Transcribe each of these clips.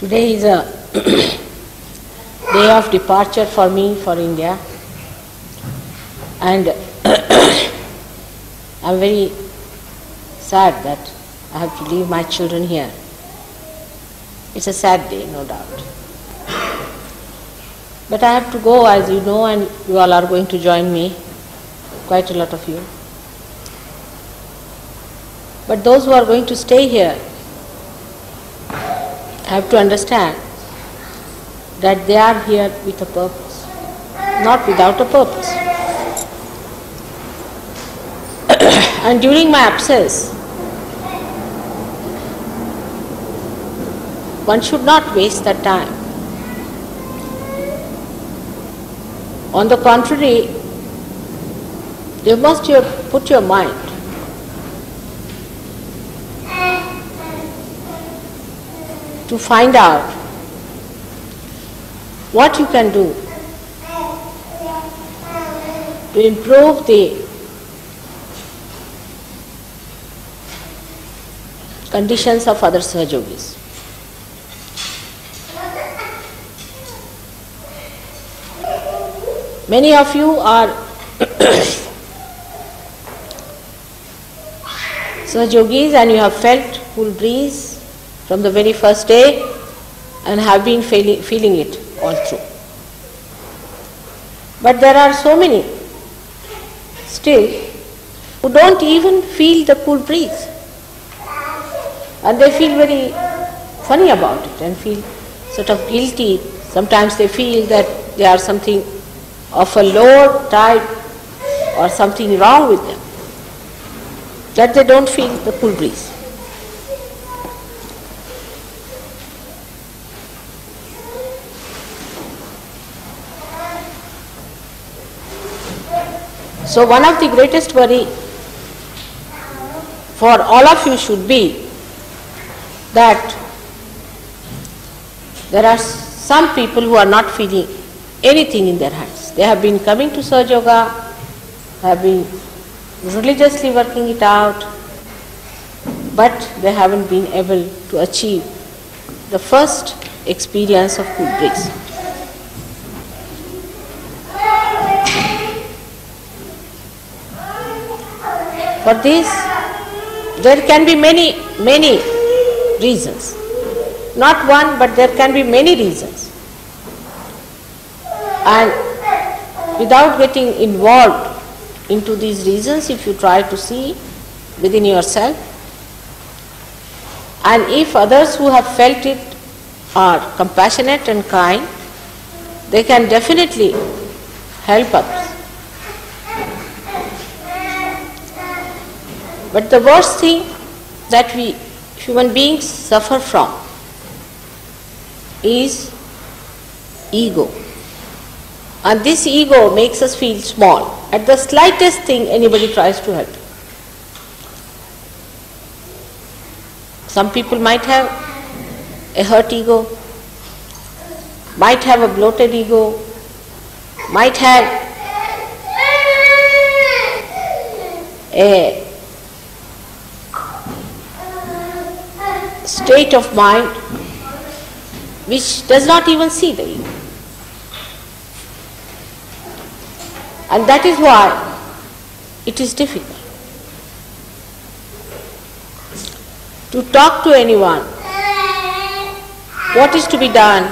Today is a day of departure for me for India, and I'm very sad that I have to leave my children here. It's a sad day, no doubt. But I have to go, as you know, and you all are going to join me, quite a lot of you. But those who are going to stay here have to understand that they are here with a purpose, not without a purpose. And during my absence, one should not waste that time. On the contrary, you must put your mind to find out what you can do to improve the conditions of other Sahajogis. Many of you are Sahajogis and you have felt cool breeze from the very first day and have been feeling it all through. But there are so many still who don't even feel the cool breeze, and they feel very funny about it and feel sort of guilty. Sometimes they feel that they are something of a lower type or something wrong with them, that they don't feel the cool breeze. So one of the greatest worry for all of you should be that there are some people who are not feeling anything in their hands. They have been coming to Sahaja Yoga, have been religiously working it out, but they haven't been able to achieve the first experience of cool breeze. For this, there can be many reasons. Not one, but there can be many reasons. And without getting involved into these reasons, if you try to see within yourself, and if others who have felt it are compassionate and kind, they can definitely help others. But the worst thing that we human beings suffer from is ego. And this ego makes us feel small at the slightest thing anybody tries to help. Some people might have a hurt ego, might have a bloated ego, might have a state of mind which does not even see the ego. And that is why it is difficult to talk to anyone what is to be done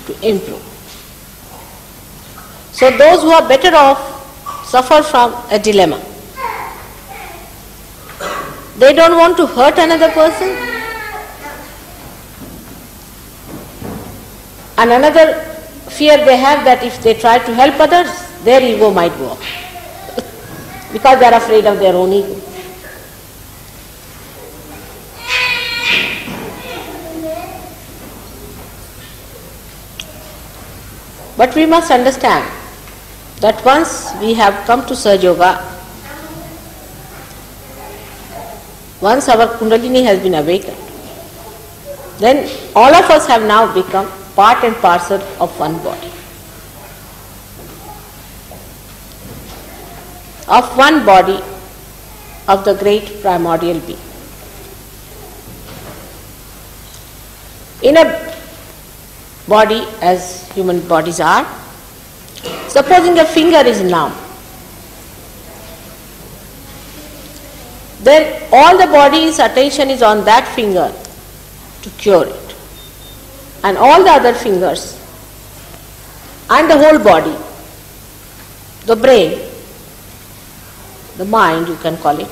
to improve. So those who are better off suffer from a dilemma. They don't want to hurt another person, and another fear they have that if they try to help others, their ego might go up because they are afraid of their own ego. But we must understand that once we have come to Sahaja Yoga, once our Kundalini has been awakened, then all of us have now become part and parcel of one body, of the great primordial being. In a body, as human bodies are, supposing a finger is numb, then all the body's attention is on that finger to cure it. And all the other fingers and the whole body, the brain, the mind you can call it,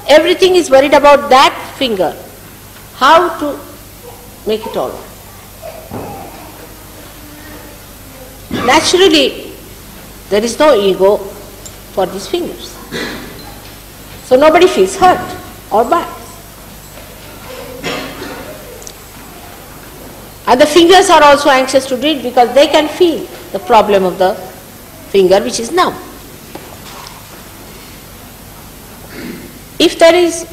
everything is worried about that finger, how to make it all right. Naturally, there is no ego for these fingers. So nobody feels hurt or bad. And the fingers are also anxious to do it because they can feel the problem of the finger which is numb. If there is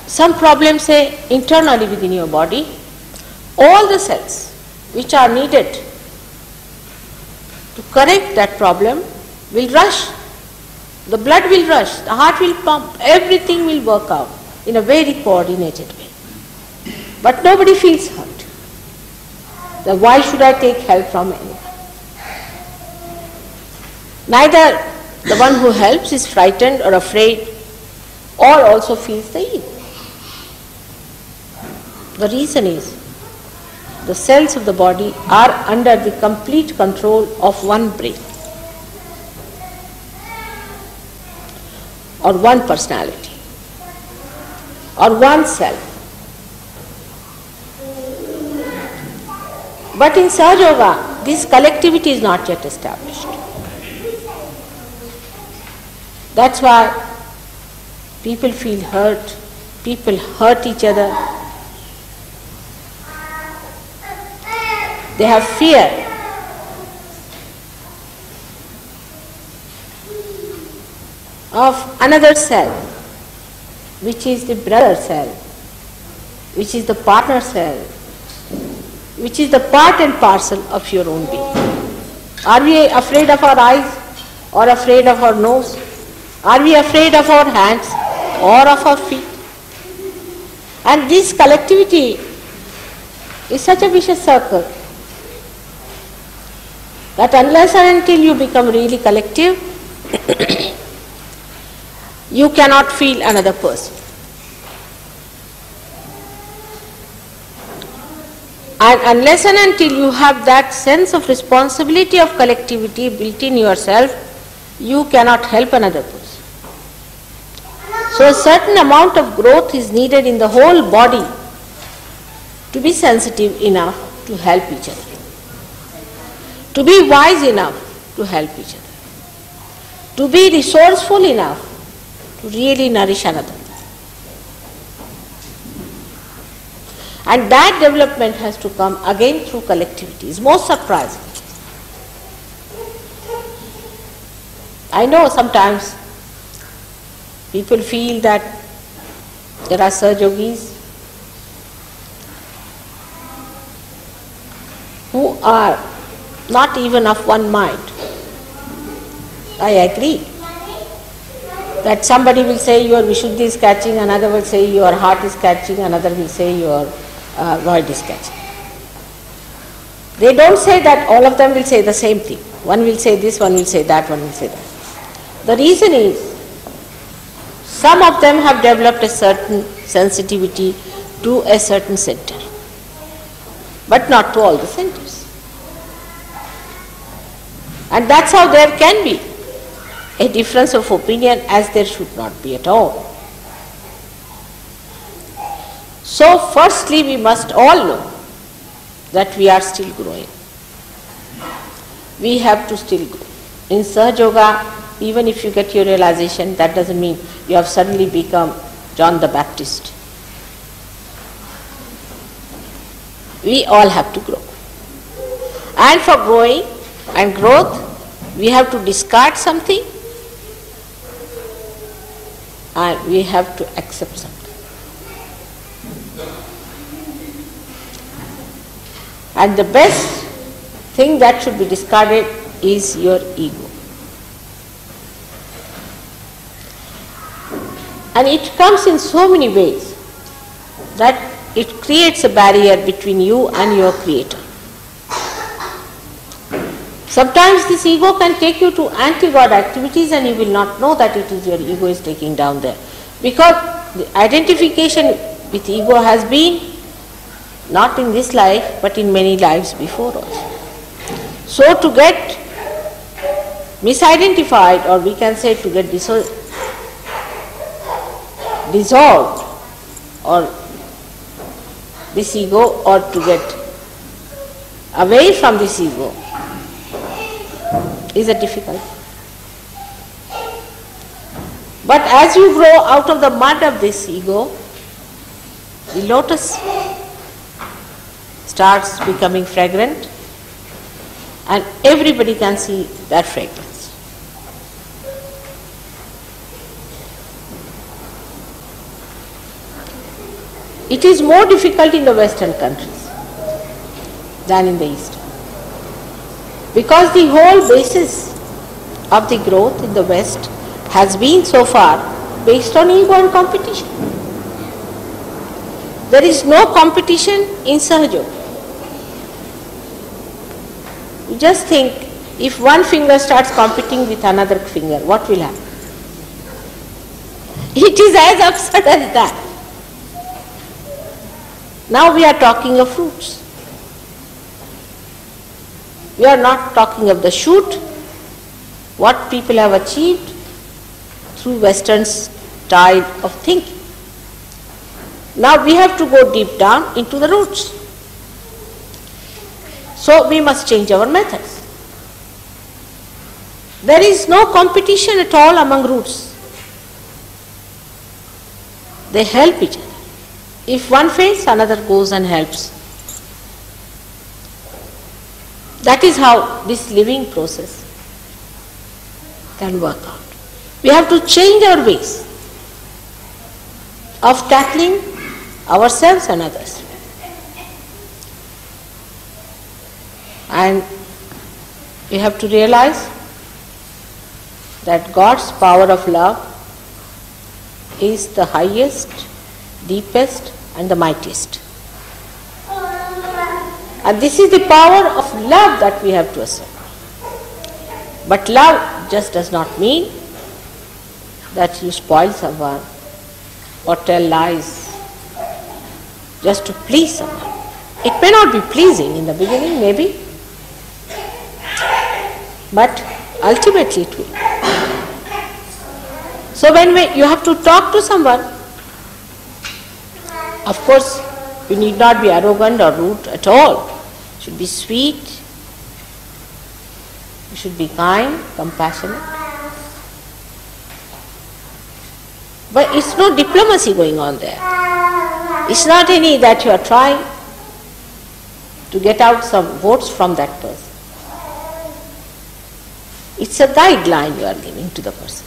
some problem, say, internally within your body, all the cells which are needed to correct that problem will rush. The blood will rush, the heart will pump, everything will work out in a very coordinated way. But nobody feels hurt. Then why should I take help from anyone? Neither the one who helps is frightened or afraid or also feels the ego. The reason is the cells of the body are under the complete control of one brain or one personality or one self. But in Sahaja Yoga, this collectivity is not yet established. That's why people feel hurt, people hurt each other. They have fear. Of another cell, which is the brother cell, which is the partner cell, which is the part and parcel of your own being. Are we afraid of our eyes or afraid of our nose? Are we afraid of our hands or of our feet? And this collectivity is such a vicious circle that unless and until you become really collective, you cannot feel another person. And unless and until you have that sense of responsibility of collectivity built in yourself, you cannot help another person. So a certain amount of growth is needed in the whole body to be sensitive enough to help each other, to be wise enough to help each other, to be resourceful enough to really nourish another. And that development has to come again through collectivity. It's most surprising. I know sometimes people feel that there are Sahaja Yogis who are not even of one mind. I agree that somebody will say your Vishuddhi is catching, another will say your heart is catching, another will say your void is catching. They don't say that all of them will say the same thing. One will say this, one will say that, one will say that. The reason is some of them have developed a certain sensitivity to a certain center, but not to all the centers. And that's how there can be a difference of opinion, as there should not be at all. So firstly, we must all know that we are still growing. We have to still grow. In Sahaja Yoga, even if you get your realization, that doesn't mean you have suddenly become John the Baptist. We all have to grow. And for growing and growth, we have to discard something and we have to accept something. And the best thing that should be discarded is your ego. And it comes in so many ways that it creates a barrier between you and your creator. Sometimes this ego can take you to anti-God activities and you will not know that it is your ego is taking down there. Because the identification with ego has been not in this life but in many lives before also. So to get misidentified, or we can say to get dissolved or this ego, or to get away from this ego is a difficult. But as you grow out of the mud of this ego, the lotus starts becoming fragrant and everybody can see that fragrance. It is more difficult in the Western countries than in the East. Because the whole basis of the growth in the West has been so far based on ego and competition. There is no competition in Sahaja. You just think, if one finger starts competing with another finger, what will happen? It is as absurd as that. Now we are talking of fruits. We are not talking of the shoot, what people have achieved through Western style of thinking. Now we have to go deep down into the roots. So we must change our methods. There is no competition at all among roots. They help each other. If one fails, another goes and helps. That is how this living process can work out. We have to change our ways of tackling ourselves and others. And we have to realize that God's power of love is the highest, deepest and the mightiest. And this is the power of love that we have to assert. But love just does not mean that you spoil someone or tell lies just to please someone. It may not be pleasing in the beginning, maybe, but ultimately it will. So when you have to talk to someone, of course, you need not be arrogant or rude at all. You should be sweet, you should be kind, compassionate. But it's no diplomacy going on there. It's not any that you are trying to get out some votes from that person. It's a guideline you are giving to the person.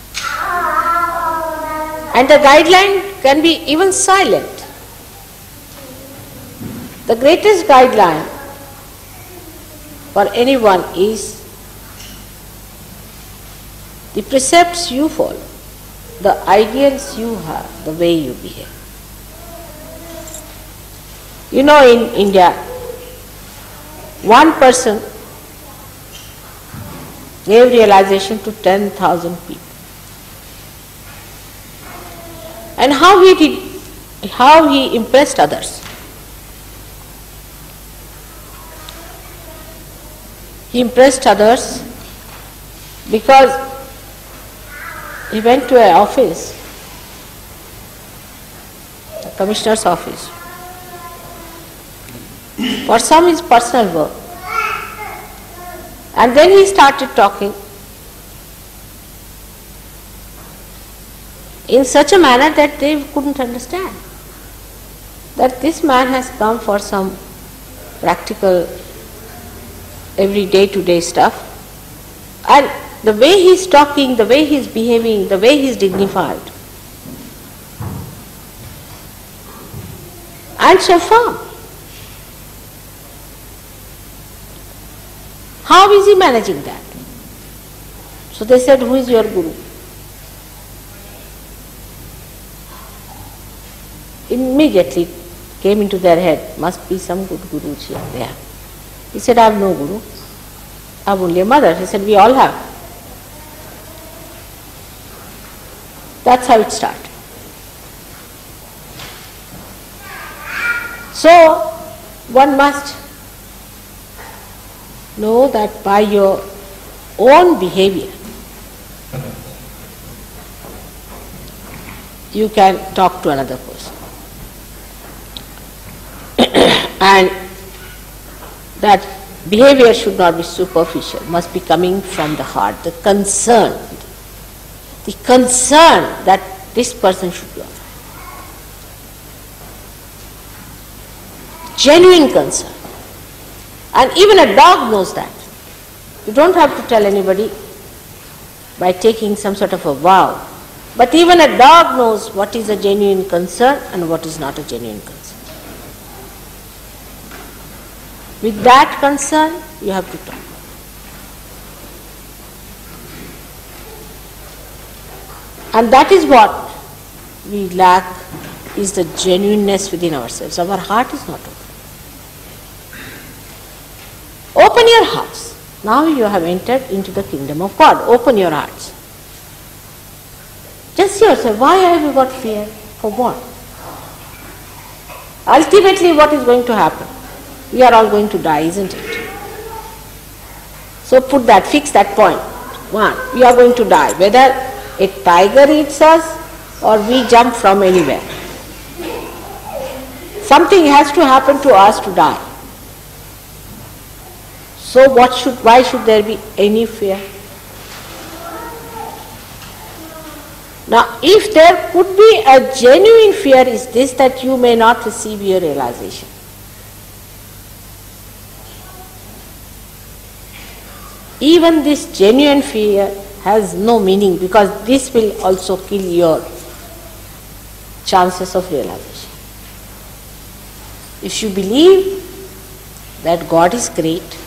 And the guideline can be even silent. The greatest guideline for anyone is the precepts you follow, the ideals you have, the way you behave. You know, in India, one person gave realization to 10,000 people. And how he impressed others. He impressed others because he went to an office, the commissioner's office, for some his personal work. And then he started talking in such a manner that they couldn't understand that this man has come for some practical, every day-to-day stuff. And the way he's talking, the way he's behaving, the way he's dignified and so firm. How is he managing that? So they said, who is your guru? Immediately came into their head, must be some good guru there. He said, I have no guru. I have only a mother. He said, we all have. That's how it started. So, one must know that by your own behavior, you can talk to another person. And that behavior should not be superficial, must be coming from the heart, the concern that this person should be alive. Genuine concern. And even a dog knows that. You don't have to tell anybody by taking some sort of a vow. But even a dog knows what is a genuine concern and what is not a genuine concern. With that concern, you have to talk. And that is what we lack, is the genuineness within ourselves. Our heart is not open. Open your hearts. Now you have entered into the kingdom of God. Open your hearts. Just see yourself, why have you got fear? For what? Ultimately, what is going to happen? We are all going to die, isn't it? So put that, fix that point. One, we are going to die. Whether a tiger eats us or we jump from anywhere. Something has to happen to us to die. So why should there be any fear? Now, if there could be a genuine fear, is this that you may not receive your realization. Even this genuine fear has no meaning, because this will also kill your chances of realization. If you believe that God is great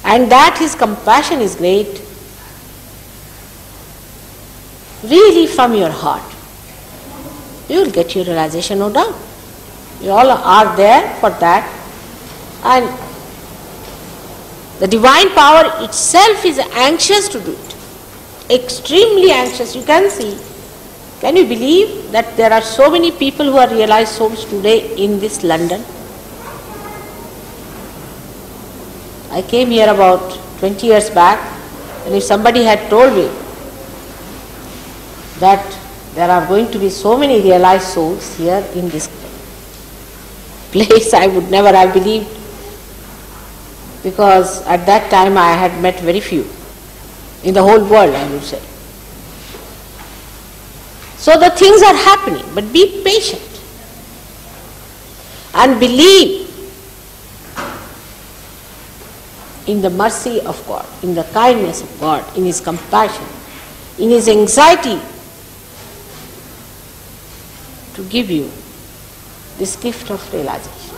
and that His compassion is great, really from your heart, you will get your realization, no doubt. You all are there for that, and the divine power itself is anxious to do it, extremely anxious. You can see, can you believe that there are so many people who are realized souls today in this London? I came here about 20 years back, and if somebody had told me that there are going to be so many realized souls here in this place, I would never have believed, because at that time I had met very few in the whole world, I would say. So the things are happening, but be patient and believe in the mercy of God, in the kindness of God, in His compassion, in His anxiety to give you this gift of realization.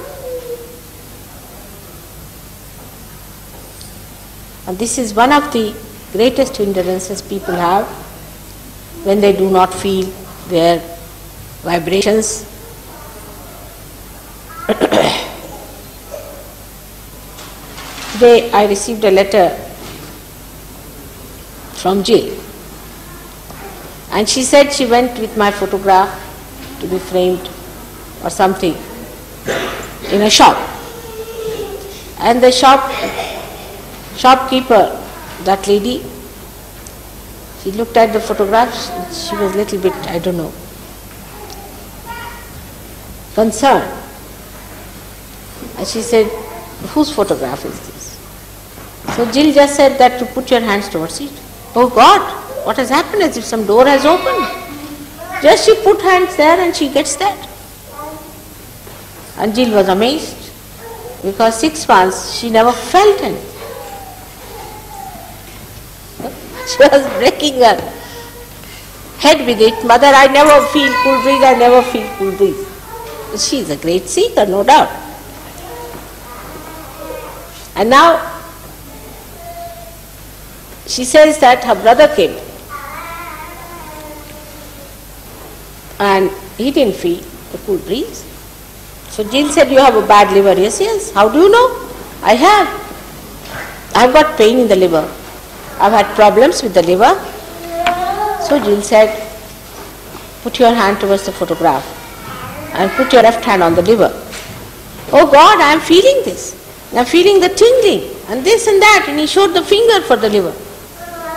And this is one of the greatest hindrances people have when they do not feel their vibrations. Today I received a letter from Jill, and she said she went with my photograph to be framed or something in a shop, and the shopkeeper, that lady, she looked at the photographs, she was a little bit, I don't know, concerned, and she said, whose photograph is this? So Jill just said that to put your hands towards it. Oh God, what has happened? As if some door has opened. Just she put hands there and she gets that. And Jill was amazed, because 6 months she never felt anything. She was breaking her head with it. Mother, I never feel cool breeze, I never feel cool breeze. She is a great seeker, no doubt. And now she says that her brother came and he didn't feel the cool breeze. So Jill said, you have a bad liver. Yes, yes. How do you know? I have. I've got pain in the liver. I've had problems with the liver. So Jill said, put your hand towards the photograph and put your left hand on the liver. Oh God, I am feeling this. I am feeling the tingling and this and that. And he showed the finger for the liver.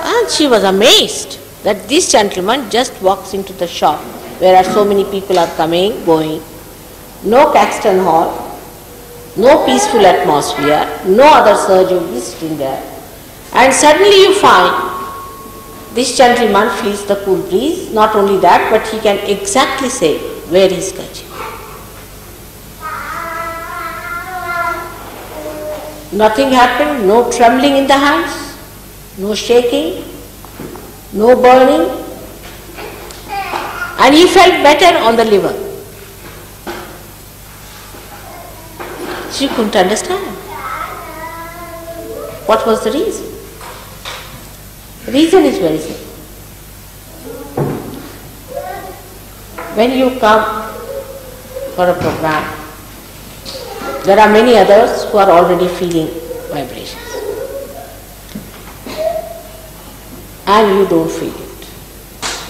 And she was amazed that this gentleman just walks into the shop where so many people are coming, going. No Caxton Hall, no peaceful atmosphere, no other surgeon visiting there. And suddenly you find this gentleman feels the cool breeze. Not only that, but he can exactly say where he is touching. Nothing happened, no trembling in the hands, no shaking, no burning, and he felt better on the liver. She couldn't understand. What was the reason? The reason is very simple. When you come for a program, there are many others who are already feeling vibrations. And you don't feel it.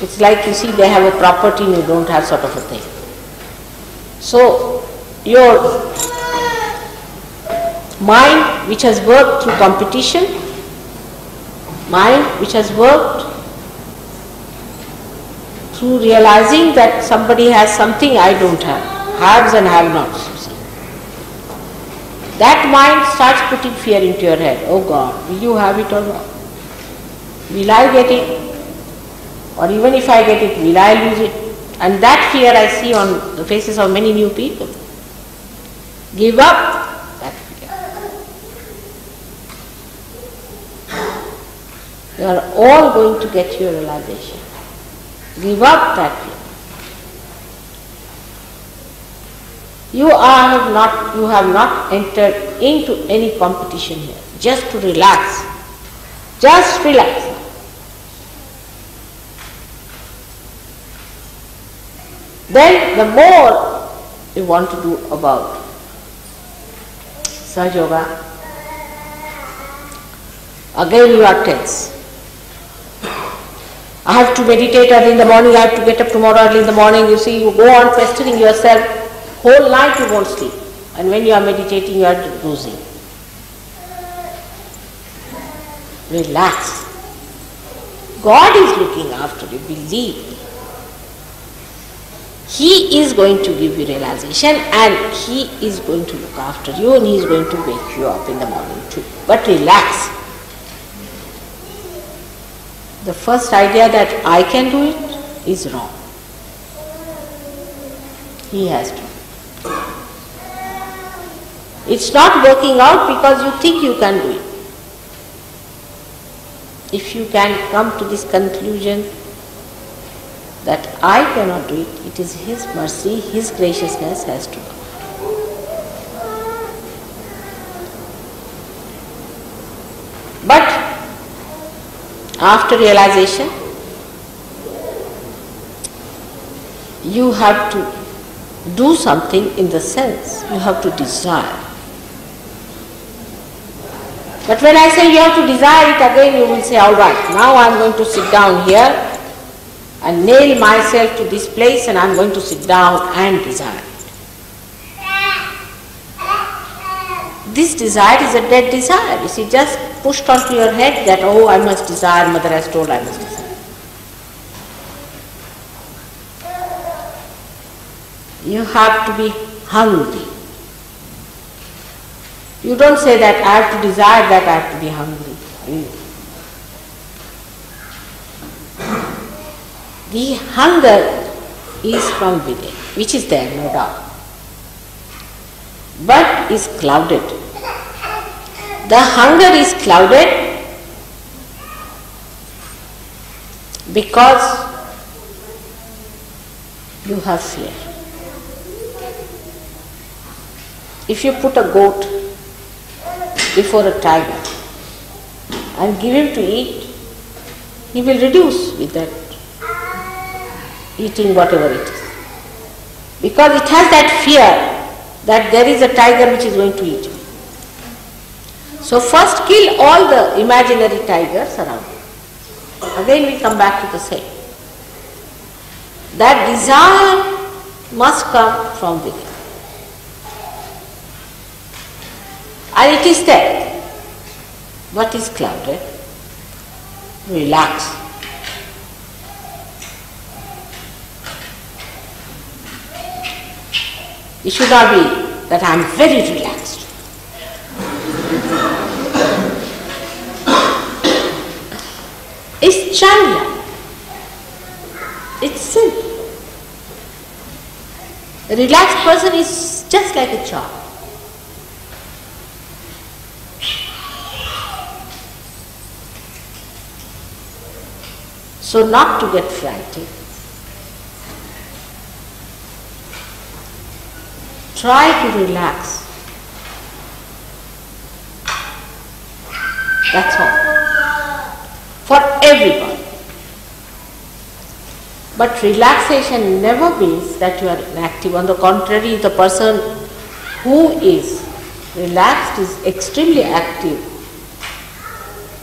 It's like, you see, they have a property and you don't have, sort of a thing. So, your mind which has worked through competition, mind which has worked through realizing that somebody has something I don't have, haves and have-nots, you see. That mind starts putting fear into your head. Oh God, will you have it or not? Will I get it? Or even if I get it, will I lose it? And that fear I see on the faces of many new people. Give up that fear. You are all going to get your realization. Give up that fear. You have not entered into any competition here. Just to relax. Just relax. Then the more you want to do about Sahaja Yoga, again you are tense. I have to meditate early in the morning, I have to get up tomorrow early in the morning. You see, you go on pestering yourself, whole night you won't sleep. And when you are meditating, you are losing. Relax. God is looking after you, believe me. He is going to give you realization and He is going to look after you and He is going to wake you up in the morning too. But relax. The first idea that I can do it is wrong. He has to. It's not working out because you think you can do it. If you can come to this conclusion that I cannot do it, it is His mercy, His graciousness has to come. But after realization, you have to do something in the sense, you have to desire. But when I say you have to desire it, again you will say, all right, now I am going to sit down here and nail myself to this place and I am going to sit down and desire it. This desire is a dead desire. You see, just pushed onto your head that, oh, I must desire, Mother has told I must desire. You have to be hungry. You don't say that I have to desire that, I have to be hungry. The hunger is from within, which is there, no doubt, but is clouded. The hunger is clouded because you have fear. If you put a goat before a tiger and give him to eat, he will reduce with that eating whatever it is. Because it has that fear that there is a tiger which is going to eat you. So first kill all the imaginary tigers around you. Again we come back to the same. That desire must come from within. And it is there. What is clouded? Relax. It should not be that I am very relaxed. It's childlike. It's simple. A relaxed person is just like a child. So not to get frantic. Try to relax. That's all. For everyone. But relaxation never means that you are inactive. On the contrary, the person who is relaxed is extremely active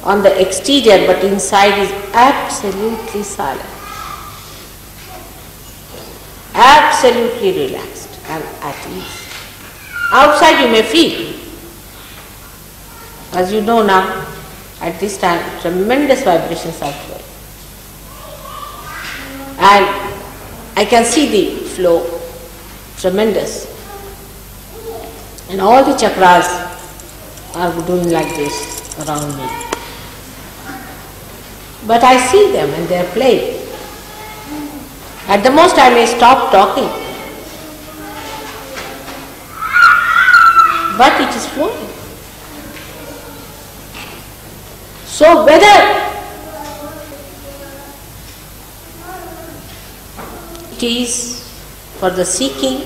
on the exterior, but inside is absolutely silent. Absolutely relaxed and at ease. Outside you may feel, as you know now, at this time, tremendous vibrations are flowing. And I can see the flow, tremendous. And all the chakras are doing like this around me. But I see them and they are playing. At the most I may stop talking. But it is flowing. So whether it is for the seeking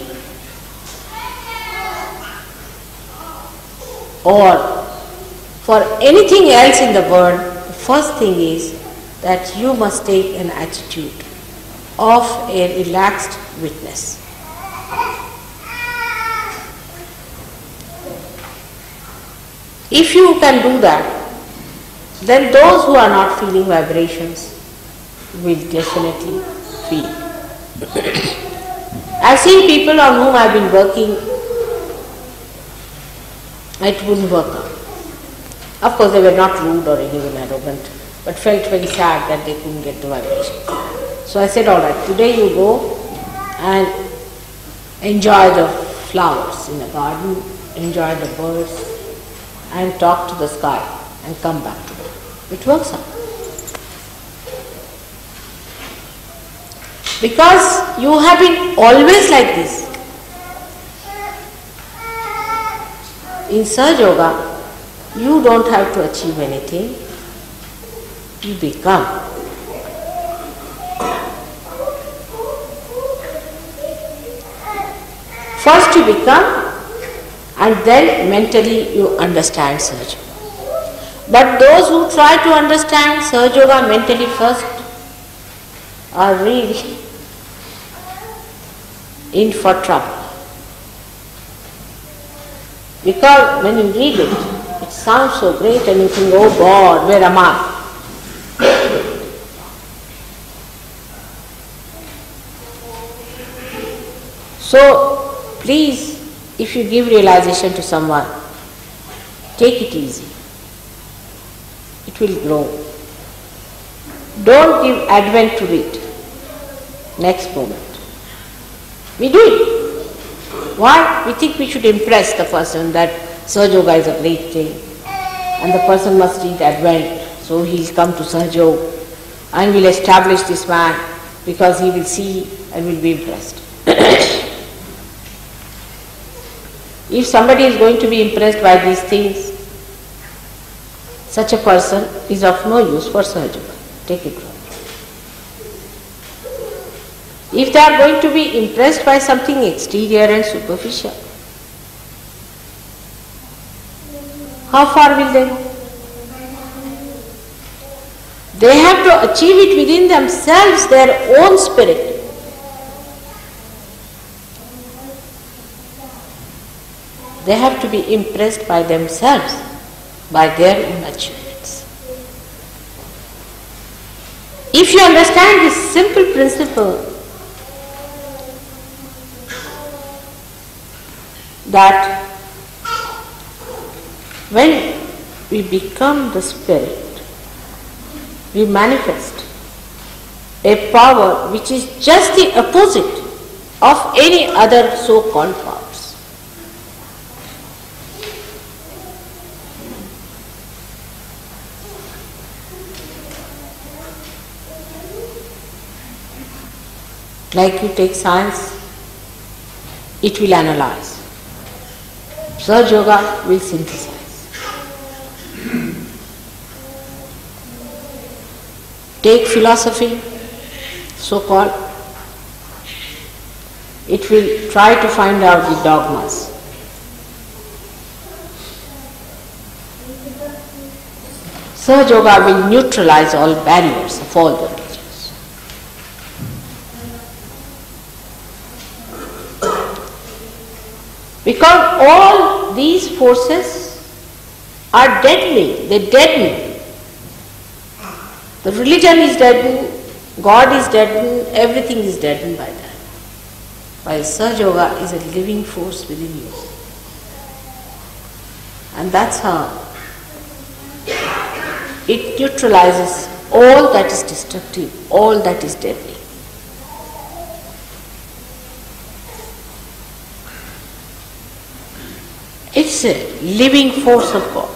or for anything else in the world, the first thing is that you must take an attitude of a relaxed witness. If you can do that, then those who are not feeling vibrations will definitely feel. I've seen people on whom I've been working, it wouldn't work out. Of course, they were not rude or even arrogant, but felt very sad that they couldn't get the vibration. So I said, all right, today you go and enjoy the flowers in the garden, enjoy the birds, and talk to the sky and come back to it. It works out. Because you have been always like this. In Sahaja Yoga, you don't have to achieve anything. You become. First you become, and then mentally you understand Sahaja Yoga. But those who try to understand Sahaja Yoga mentally first are really in for trouble. Because when you read it, it sounds so great and you think, oh God, where am I? So, please, if you give realization to someone, take it easy. It will grow. Don't give advent to it. Next moment. We do it. Why? We think we should impress the person that Sahaja Yoga is a great thing and the person must read advent, so he will come to Sahaja Yoga and will establish this man because he will see and will be impressed. If somebody is going to be impressed by these things, such a person is of no use for Sahaja Yoga. Take it wrong. If they are going to be impressed by something exterior and superficial, how far will they go? They have to achieve it within themselves, their own spirit. They have to be impressed by themselves, by their own achievements. If you understand this simple principle, that when we become the spirit, we manifest a power which is just the opposite of any other so-called powers. Like you take science, it will analyze. Surge Yoga will synthesize. Take philosophy, so-called, it will try to find out the dogmas. Surge Yoga will neutralize all barriers of all the religions. Because all these forces are deadening, they deaden. The religion is deadened, God is deadened, everything is deadened by that. While Surge Yoga is a living force within you. And that's how it neutralizes all that is destructive, all that is deadly. It's a living force of God.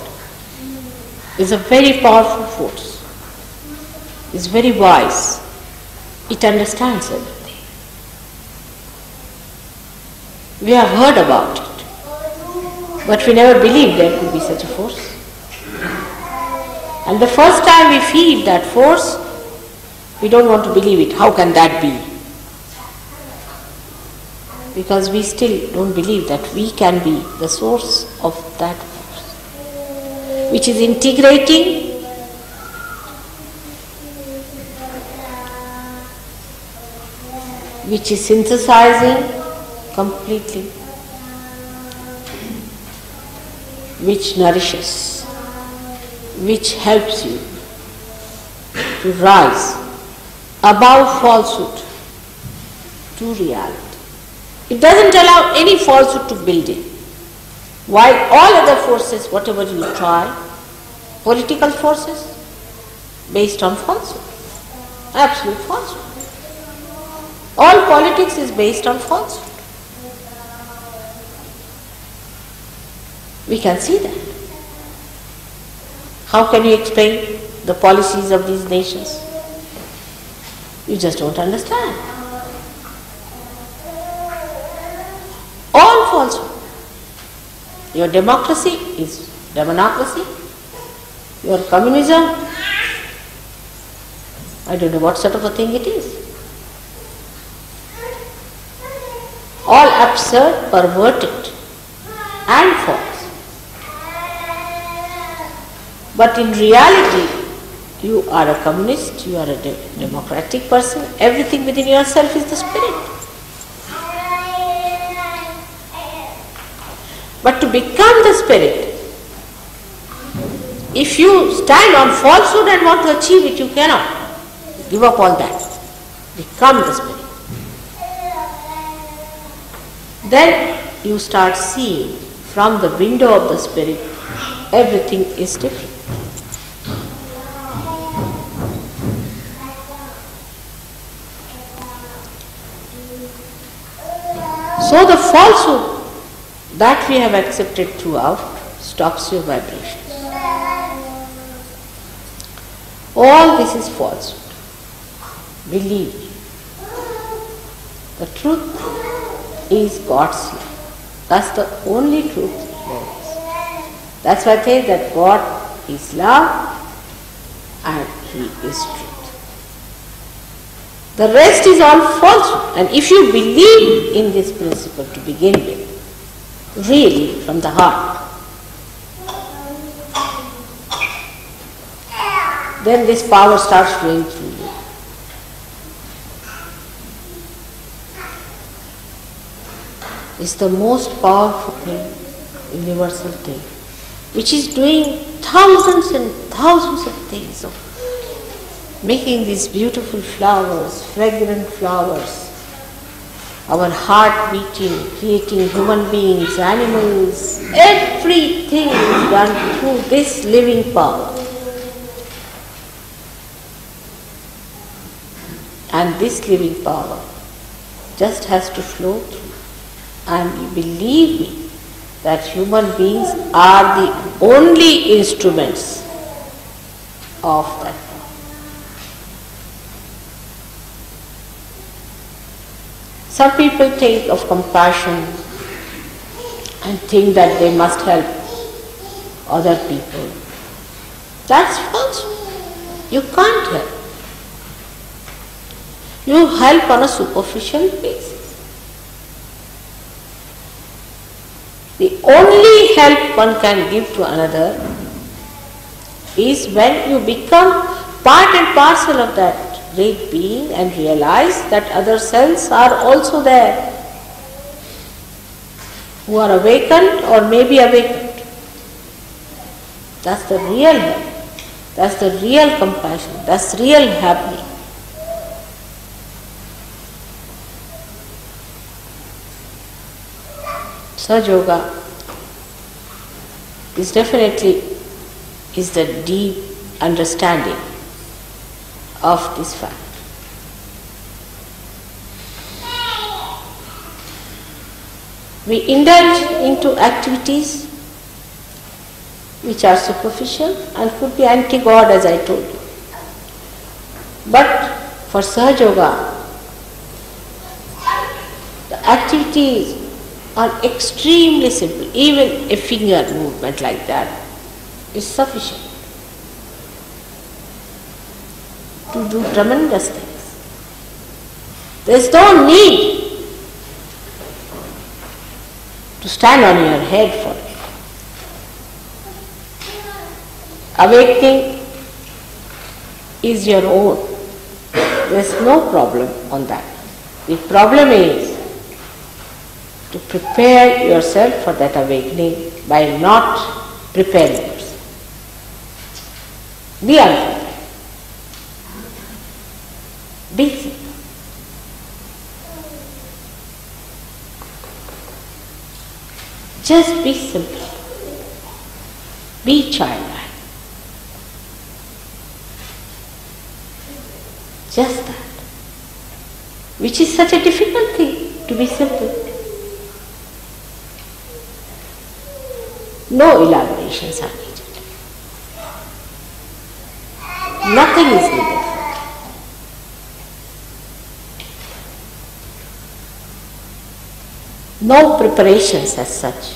It's a very powerful force. It's very wise. It understands everything. We have heard about it, but we never believed there could be such a force. And the first time we feel that force, we don't want to believe it. How can that be? Because we still don't believe that we can be the source of that force, which is integrating which is synthesizing completely, which nourishes, which helps you to rise above falsehood to reality. It doesn't allow any falsehood to build in. While all other forces, whatever you try, political forces, based on falsehood, absolute falsehood. All politics is based on falsehood. We can see that. How can you explain the policies of these nations? You just don't understand. All falsehood. Your democracy is demonocracy. Your communism, I don't know what sort of a thing it is. All absurd, perverted and false. But in reality, you are a communist, you are a democratic person, everything within yourself is the spirit. But to become the spirit, if you stand on falsehood and want to achieve it, you cannot. Give up all that. Become the spirit. Then you start seeing from the window of the spirit, everything is different. So the falsehood that we have accepted throughout stops your vibrations. All this is falsehood. Believe. The truth is God's love. That's the only truth there is. That's why I say that God is love and He is truth. The rest is all falsehood. And if you believe in this principle to begin with, really from the heart, then this power starts flowing through you. It's the most powerful thing universal thing, which is doing thousands and thousands of things, of making these beautiful flowers, fragrant flowers, our heart beating, creating human beings, animals, everything is done through this living power. And this living power just has to flow through. And believe me, that human beings are the only instruments of that power. Some people think of compassion and think that they must help other people. That's false. You can't help. You help on a superficial basis. The only help one can give to another is when you become part and parcel of that great being and realize that other cells are also there, who are awakened or may be awakened. That's the real help. That's the real compassion. That's real happening. Sahaja Yoga is definitely the deep understanding of this fact. We indulge into activities which are superficial and could be anti-God, as I told you. But for Sahaja Yoga, the activities are extremely simple. Even a finger movement like that is sufficient to do tremendous things. There is no need to stand on your head for it. Awakening is your own. There is no problem on that. The problem is to prepare yourself for that awakening by not preparing yourself. Be unprepared. Be simple. Just be simple. Be childlike. Just that. Which is such a difficult thing, to be simple. No elaborations are needed. Nothing is needed. No preparations as such,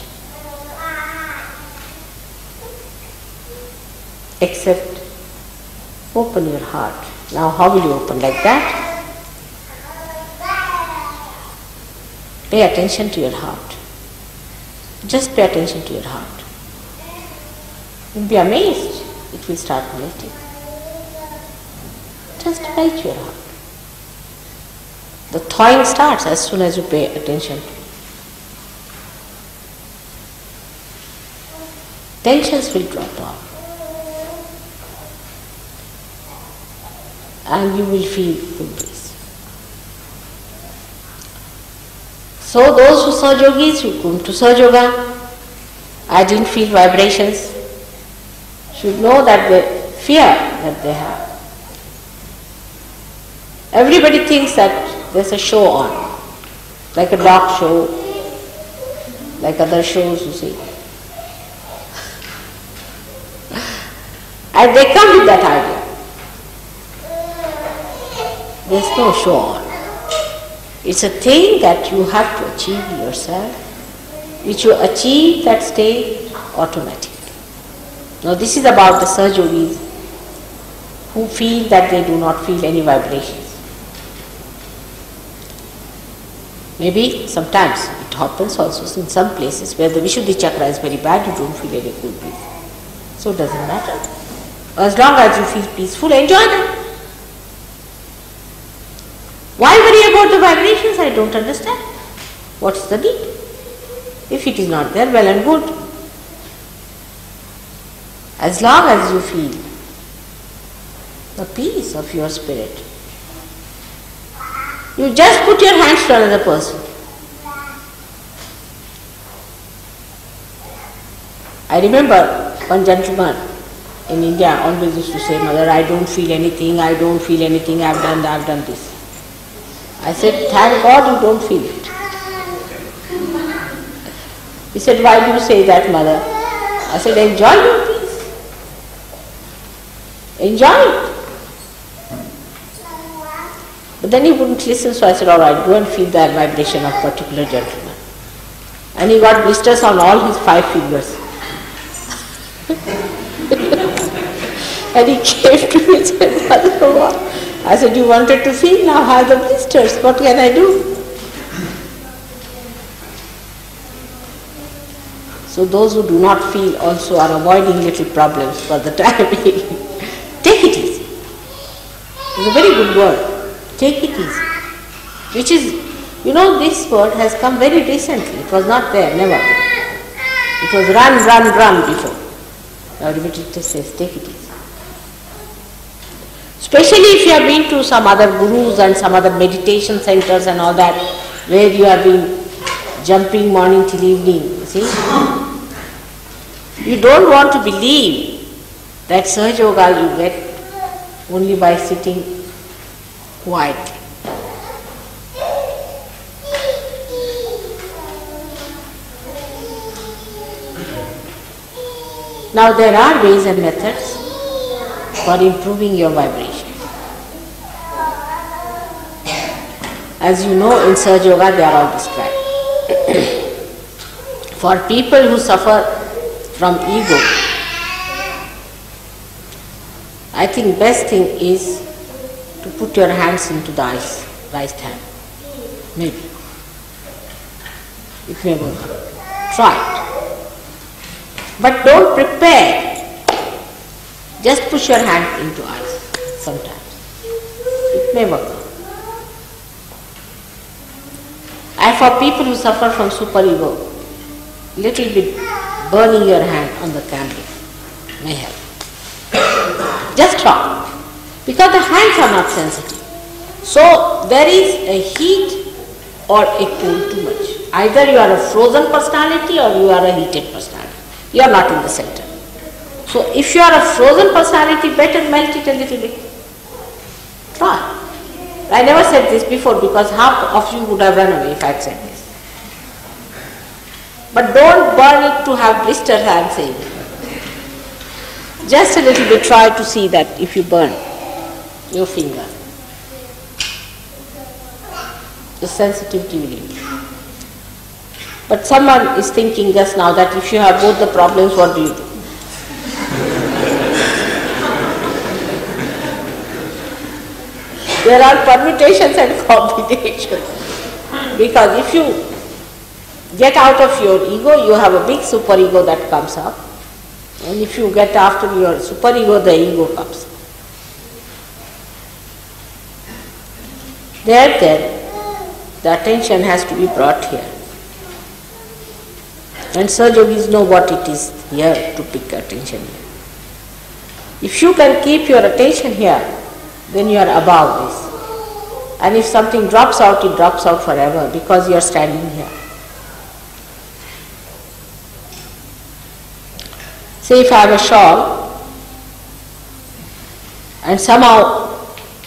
except open your heart. Now how will you open? Like that? Pay attention to your heart. Just pay attention to your heart. You'll be amazed. It will start melting. Just bite your heart. The thawing starts as soon as you pay attention to it. Tensions will drop off. And you will feel good breeze. So those who Sahaja Yogis who come to Sahaja Yoga, I didn't feel vibrations, should know that the fear that they have. Everybody thinks that there's a show on, like a dog show, like other shows you see. And they come with that idea. There's no show on. It's a thing that you have to achieve yourself, which you achieve that state automatically. Now this is about the Sahaja Yogis who feel that they do not feel any vibrations. Maybe sometimes it happens also in some places where the Vishuddhi chakra is very bad, you don't feel any cool breeze. So it doesn't matter. As long as you feel peaceful, enjoy them. Why worry about the vibrations? I don't understand. What's the need? If it is not there, well and good. As long as you feel the peace of your spirit, you just put your hands to another person. I remember one gentleman in India always used to say, "Mother, I don't feel anything, I don't feel anything, I've done this." I said, "Thank God you don't feel it." He said, "Why do you say that, Mother?" I said, "Enjoy your peace. Enjoy it." But then he wouldn't listen, so I said, "All right, go and feel the vibration of particular gentleman." And he got blisters on all his 5 fingers. And he came to me and said, "Mother, what?" I said, "You wanted to feel, now have the blisters. What can I do?" So those who do not feel also are avoiding little problems for the time being. Take it easy. It's a very good word. Take it easy. Which is, this word has come very recently. It was not there, never. It was run before. Now everybody just says, take it easy. Especially if you have been to some other gurus and some other meditation centers and all that, where you have been jumping morning till evening, you see. You don't want to believe that Sahaja Yoga you get only by sitting quietly. Now there are ways and methods for improving your vibration. As you know, in Sahaja Yoga they are all described. For people who suffer from ego, I think best thing is to put your hands into the eyes, right hand. Maybe. It may work. Try it. But don't prepare. Just push your hand into eyes sometimes. It may work. And for people who suffer from superego, little bit burning your hand on the candle may help. Just try. Because the hands are not sensitive. So there is a heat or a cold too much. Either you are a frozen personality or you are a heated personality. You are not in the center. So if you are a frozen personality, better melt it a little bit. Try. I never said this before because half of you would have run away if I had said this. But don't burn it to have blisters, I am saying. Just a little bit, try to see that if you burn your finger, the sensitivity will improve. But someone is thinking just now that if you have both the problems, what do you do? There are permutations and combinations. Because if you get out of your ego, you have a big superego that comes up. And if you get after your superego, the ego comes. Then, the attention has to be brought here. And Sahaja Yogis know what it is here to pick attention here. If you can keep your attention here, then you are above this. And if something drops out, it drops out forever because you are standing here. Say if I have a shawl and somehow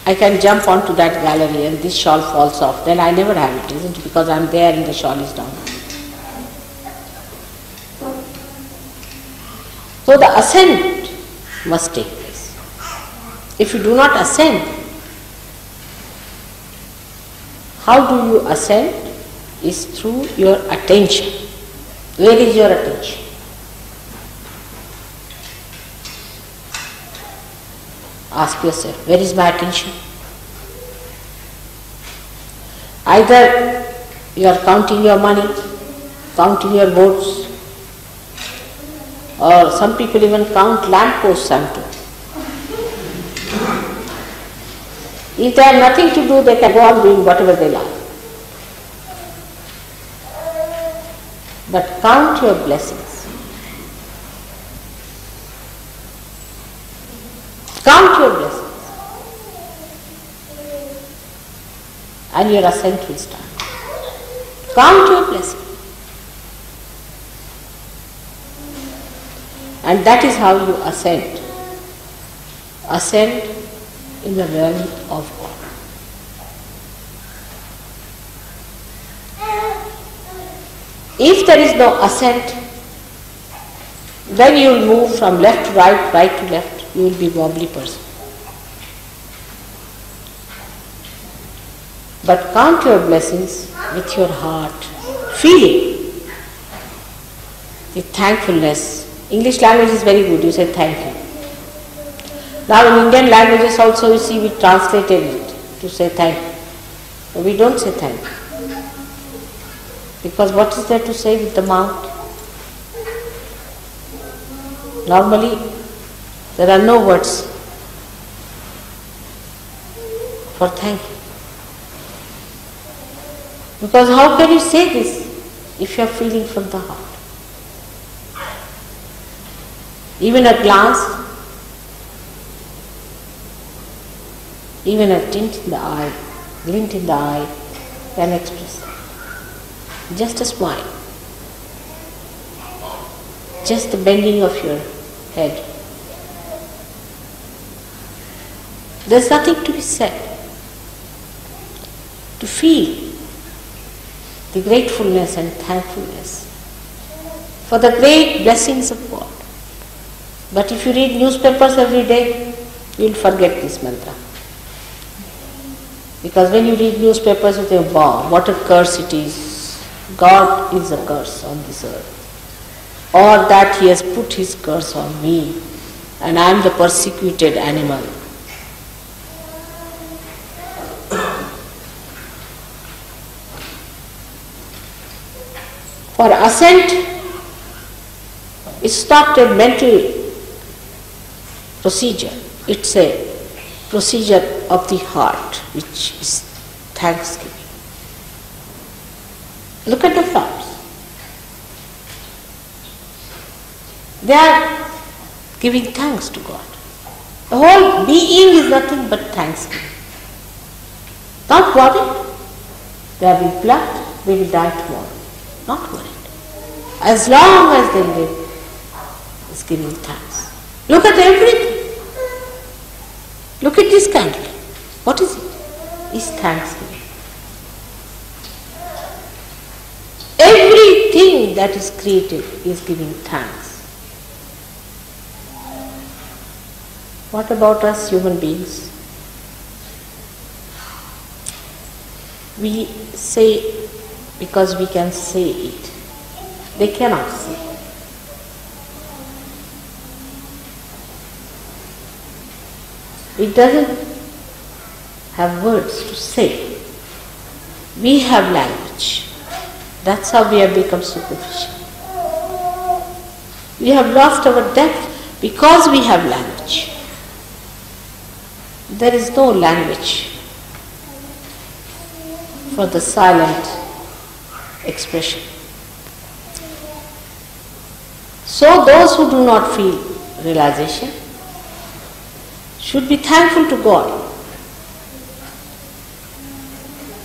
I can jump onto that gallery and this shawl falls off, then I never have it, isn't it? Because I am there and the shawl is down. So the ascent must take place. If you do not ascend, how do you ascend? Is through your attention. Where is your attention? Ask yourself, where is my attention? Either you are counting your money, counting your boats, or some people even count lamp posts and too. If they have nothing to do, they can go on doing whatever they like. But count your blessings. and your ascent will start. Count your blessing. And that is how you ascend. Ascend in the realm of God. If there is no ascent, then you will move from left to right, right to left. You will be a wobbly person. But count your blessings with your heart, feeling the thankfulness. English language is very good, you say thank you. Now in Indian languages also you see we translated it to say thank you. But we don't say thank you. Because what is there to say with the mouth? Normally there are no words for thank you. Because how can you say this if you are feeling from the heart? Even a glance, even a glint in the eye can express. Just a smile, just the bending of your head. There's nothing to be said. To feel the gratefulness and thankfulness for the great blessings of God. But if you read newspapers every day, you will forget this mantra. Because when you read newspapers, you think, wow, what a curse it is. God is a curse on this earth. Or that He has put His curse on me and I am the persecuted animal. For ascent, it's not a mental procedure, it's a procedure of the heart, which is thanksgiving. Look at the flowers. They are giving thanks to God. The whole being is nothing but thanksgiving. Not worried. They have been plucked, they will die tomorrow. Not worried. As long as they live, is giving thanks. Look at everything. Look at this candle. What is it? It's thanksgiving. Everything that is created is giving thanks. What about us human beings? We say because we can say it. They cannot say. It doesn't have words to say. We have language. That's how we have become superficial. We have lost our depth because we have language. There is no language for the silent expression. So those who do not feel realization should be thankful to God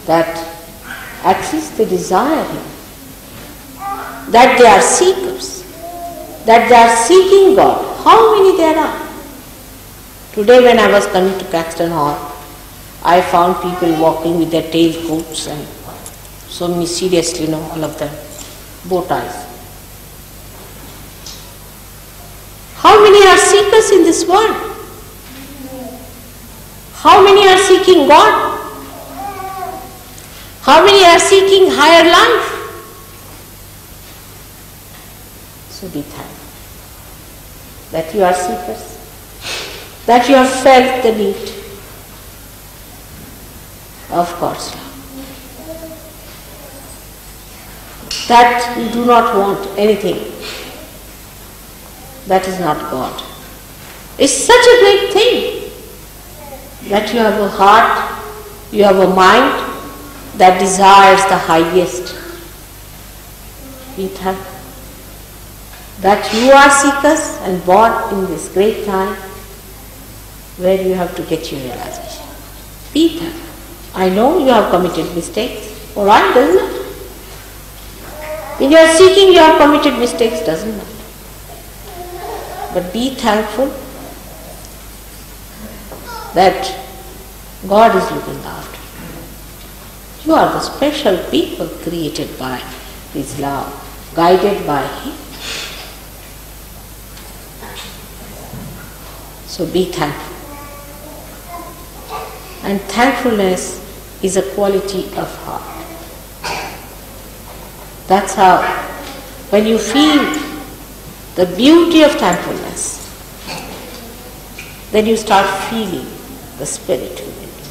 that at least they desire Him, that they are seekers, that they are seeking God. How many there are? Today when I was coming to Caxton Hall, I found people walking with their tailcoats and so many, seriously, all of them, bow ties. How many are seekers in this world? How many are seeking God? How many are seeking higher life? So be thankful that you are seekers, that you have felt the need of God's love, that you do not want anything that is not God. It's such a great thing that you have a heart, you have a mind that desires the highest. Be thankful that you are seekers and born in this great time where you have to get your realization. Be thankful. I know you have committed mistakes. Alright, doesn't it? When you are seeking, you have committed mistakes, doesn't it? But be thankful that God is looking after you. You are the special people created by His love, guided by Him. So be thankful. And thankfulness is a quality of heart. That's how, when you feel the beauty of thankfulness, then you start feeling the Spirit within you.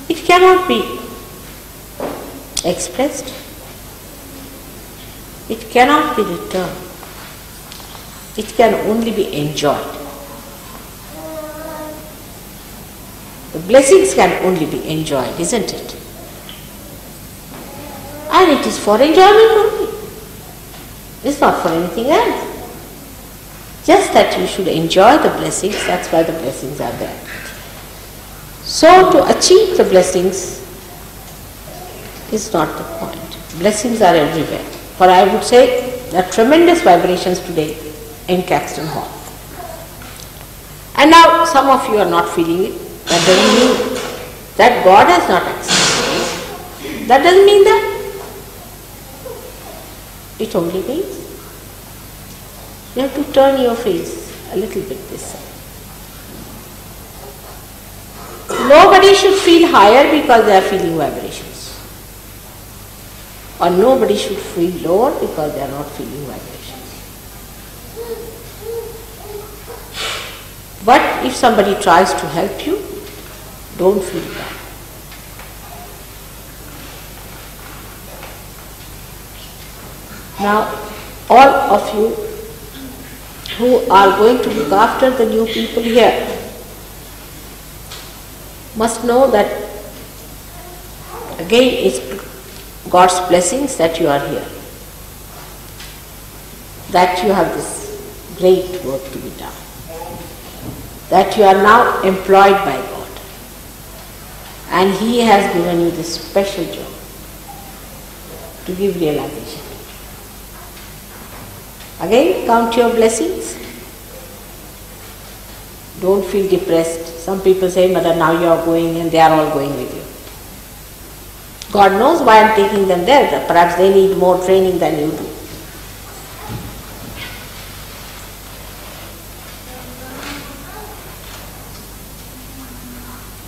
It cannot be expressed. It cannot be returned. It can only be enjoyed. The blessings can only be enjoyed, isn't it? And it is for enjoyment only. It's not for anything else. Just that you should enjoy the blessings, that's why the blessings are there. So to achieve the blessings is not the point. Blessings are everywhere. For I would say there are tremendous vibrations today in Caxton Hall. And now some of you are not feeling it. That doesn't mean that God has not accepted it. That doesn't mean that. It only means you have to turn your face a little bit this side. Nobody should feel higher because they are feeling vibrations. Or nobody should feel lower because they are not feeling vibrations. But if somebody tries to help you, don't feel bad. Now, all of you who are going to look after the new people here must know that again it's God's blessings that you are here, that you have this great work to be done, that you are now employed by God. And He has given you this special job to give realization. Again, count your blessings. Don't feel depressed. Some people say, Mother, now you are going and they are all going with you. God knows why I am taking them there. Perhaps they need more training than you do.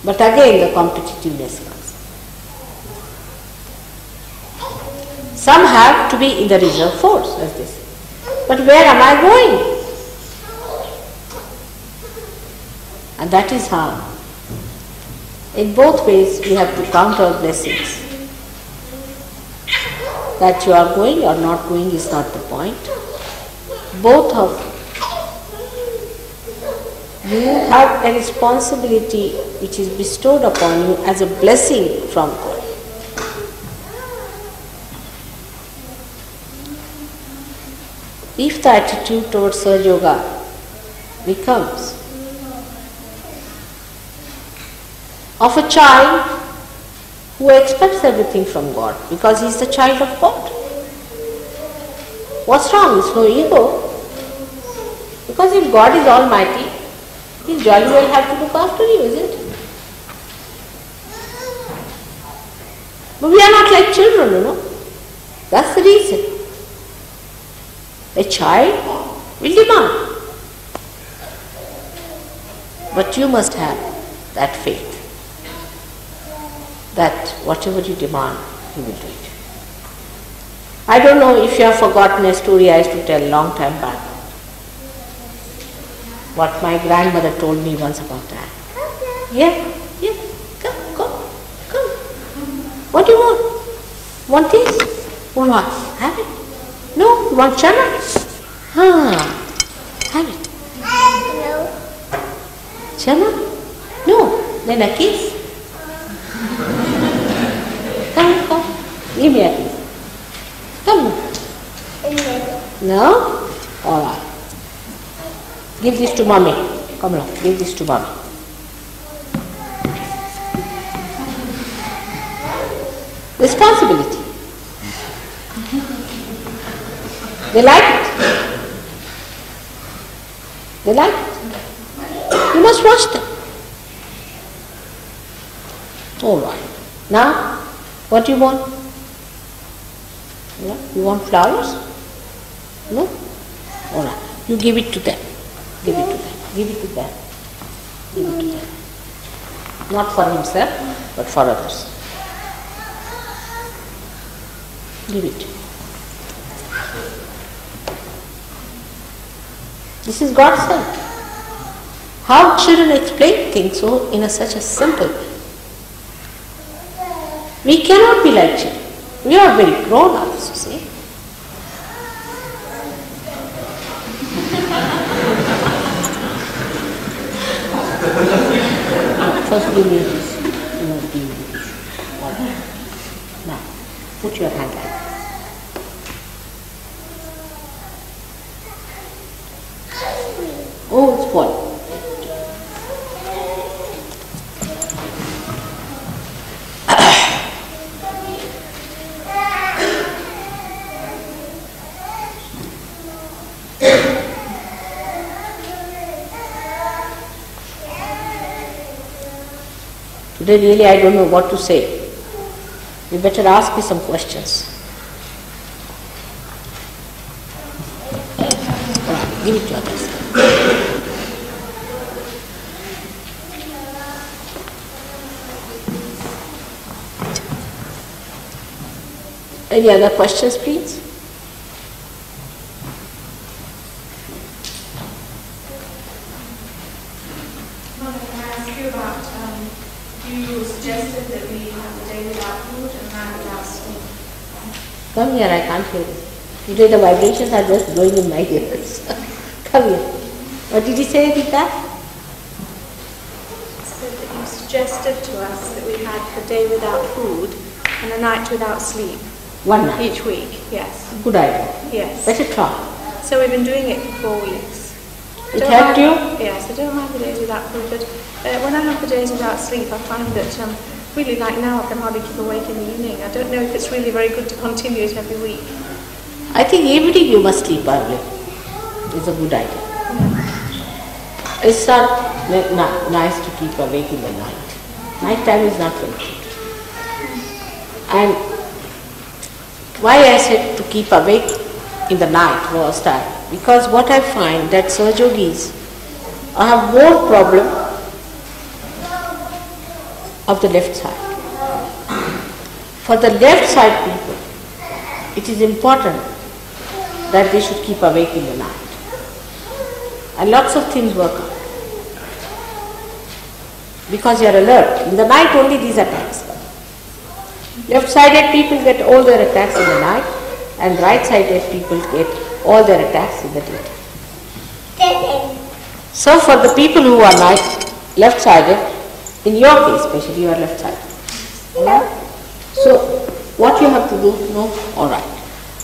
But again the competitiveness comes. Some have to be in the reserve force, as they say. But where am I going? And that is how, in both ways, we have to count our blessings. That you are going or not going is not the point. Both of you have a responsibility which is bestowed upon you as a blessing from God. If the attitude towards Sahaja Yoga becomes of a child who expects everything from God because he is the child of God. What's wrong? It's no ego. Because if God is almighty, He jolly well have to look after you, isn't it? But we are not like children, you know. That's the reason. A child will demand. But you must have that faith that whatever you demand, He will do it. I don't know if you have forgotten a story I used to tell a long time back. What my grandmother told me once about that. Yeah, come. What do you want? Want this? What? Have it? No, you want chana? Have it. No. Chana? No. Then a kiss? Come. Give me a kiss. Come. No? Alright. Give this to mommy. Come along, give this to mommy. Responsibility. They like it. They like it. You must wash them. All right. Now, what do you want? Yeah? You want flowers? No? All right. You give it to them. Give it to them. Give it to them. Give it to them. Not for himself, but for others. Give it. This is God's son. How children explain things so in such a simple way? We cannot be like children. We are very grown ups, you see. First give me this. Give me this. All right. Now, put your hand like this. Oh, it's falling. Today really I don't know what to say. You better ask me some questions. Right, give it to others. Any other questions, please? You suggested that we have a day without food and a night without sleep. Come here, I can't hear you. Today the vibrations are just going in my ears. Come here. What did you say, Rita? Said that you suggested to us that we had a day without food and a night without sleep. One night. Each week, yes. Good idea. Yes. Better try. So we've been doing it for 4 weeks. It helped you? Yes, I don't mind the days without food, but when I have the days without sleep, I find that really like now I can hardly keep awake in the evening. I don't know if it's really very good to continue it every week. I think evening you must sleep early. It's a good idea. Yeah. It's not nice to keep awake in the night. Night time is not very good. And why I said to keep awake in the night was that because what I find that Sahaj Yogis have more problem of the left side. For the left side people, it is important that they should keep awake in the night. And lots of things work out. Because you are alert. In the night only these attacks come. Left-sided people get all their attacks in the night, and right-sided people get all their attacks in the daytime. So for the people who are left-sided, in your case especially, you are left-sided. Yeah? So what you have to do? No? Alright.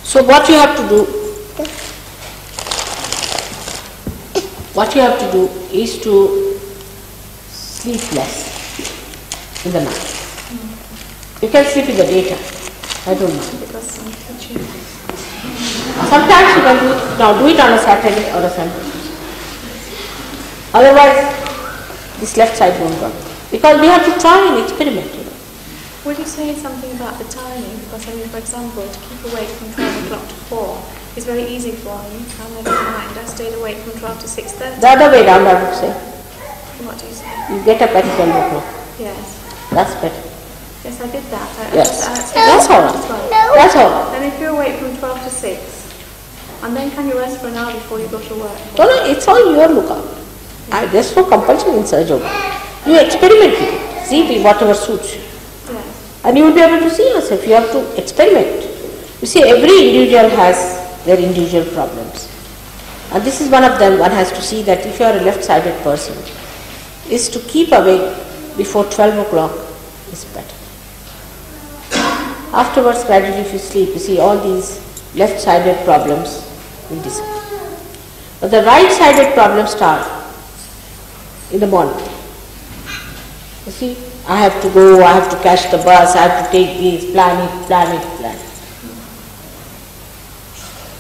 So what you have to do is to sleep less in the night. You can sleep in the daytime. I don't know. Because I'm teaching. Sometimes you can do it, now do it on a Saturday or a Sunday. Otherwise, this left side won't work. Because we have to try and experiment, you know. Would you say something about the timing? Because I mean, for example, to keep awake from 12 o'clock to 4 is very easy for me. I never mind. I stayed awake from 12 to 6:30. The other way round, I would say. What do you say? You get up at 12 o'clock. Yes. That's better. Yes, I did that. Yes. That's all right. That's all right. And if you're awake from 12 to 6, and then can you rest for an hour before you go to work? No, it's all your lookout. There's no compulsion in Sahaj Yoga. You experiment with it. See whatever suits you. Yes. And you will be able to see yourself. You have to experiment. You see, every individual has their individual problems. And this is one of them. One has to see that if you are a left-sided person, is to keep awake before 12 o'clock is better. Afterwards, gradually if you sleep, you see all these left-sided problems will disappear. But the right-sided problems start in the morning. You see, I have to go, I have to catch the bus, I have to take this, plan it.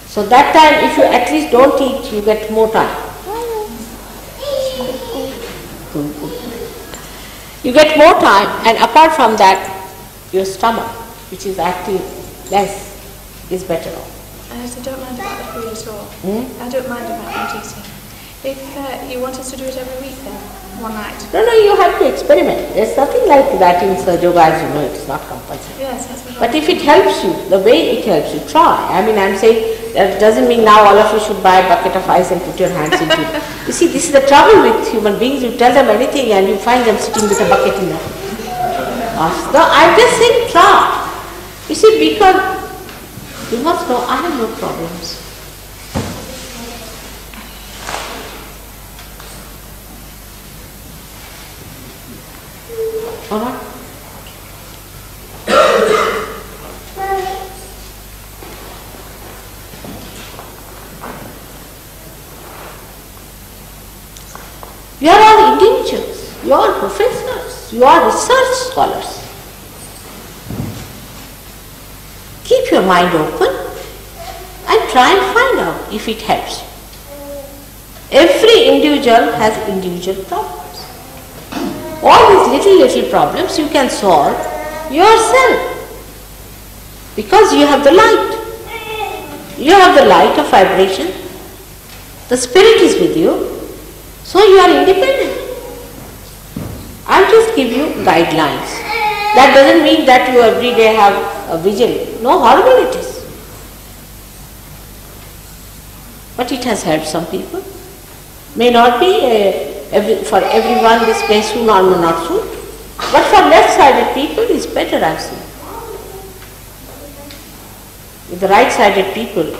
So that time, if you at least don't eat, you get more time. You get more time, and apart from that, your stomach, which is acting less, is better off. I actually don't mind about the food at all. I don't mind about not eating. If you want us to do it every week then, one night. No, you have to experiment. There's nothing like that in Sahaja Yoga, as you know, it's not compulsory. Yes, that's what But if it helps you, the way it helps you, try. I mean, I'm saying that doesn't mean now all of you should buy a bucket of ice and put your hands into it. You see, this is the trouble with human beings. You tell them anything and you find them sitting with a bucket in their mouth. No, I'm just saying try. You see, because you must know I have no problems. All right? You are all individuals, you are professors, you are research scholars. Keep your mind open and try and find out if it helps you. Every individual has individual problems. All these little problems you can solve yourself because you have the light. You have the light of vibration. The spirit is with you. So you are independent. I'll just give you guidelines. That doesn't mean that you every day have a vigil. No, horrible it is. But it has helped some people. May not be for everyone this may suit or may not suit. But for left-sided people it's better, I've seen. With the right-sided people,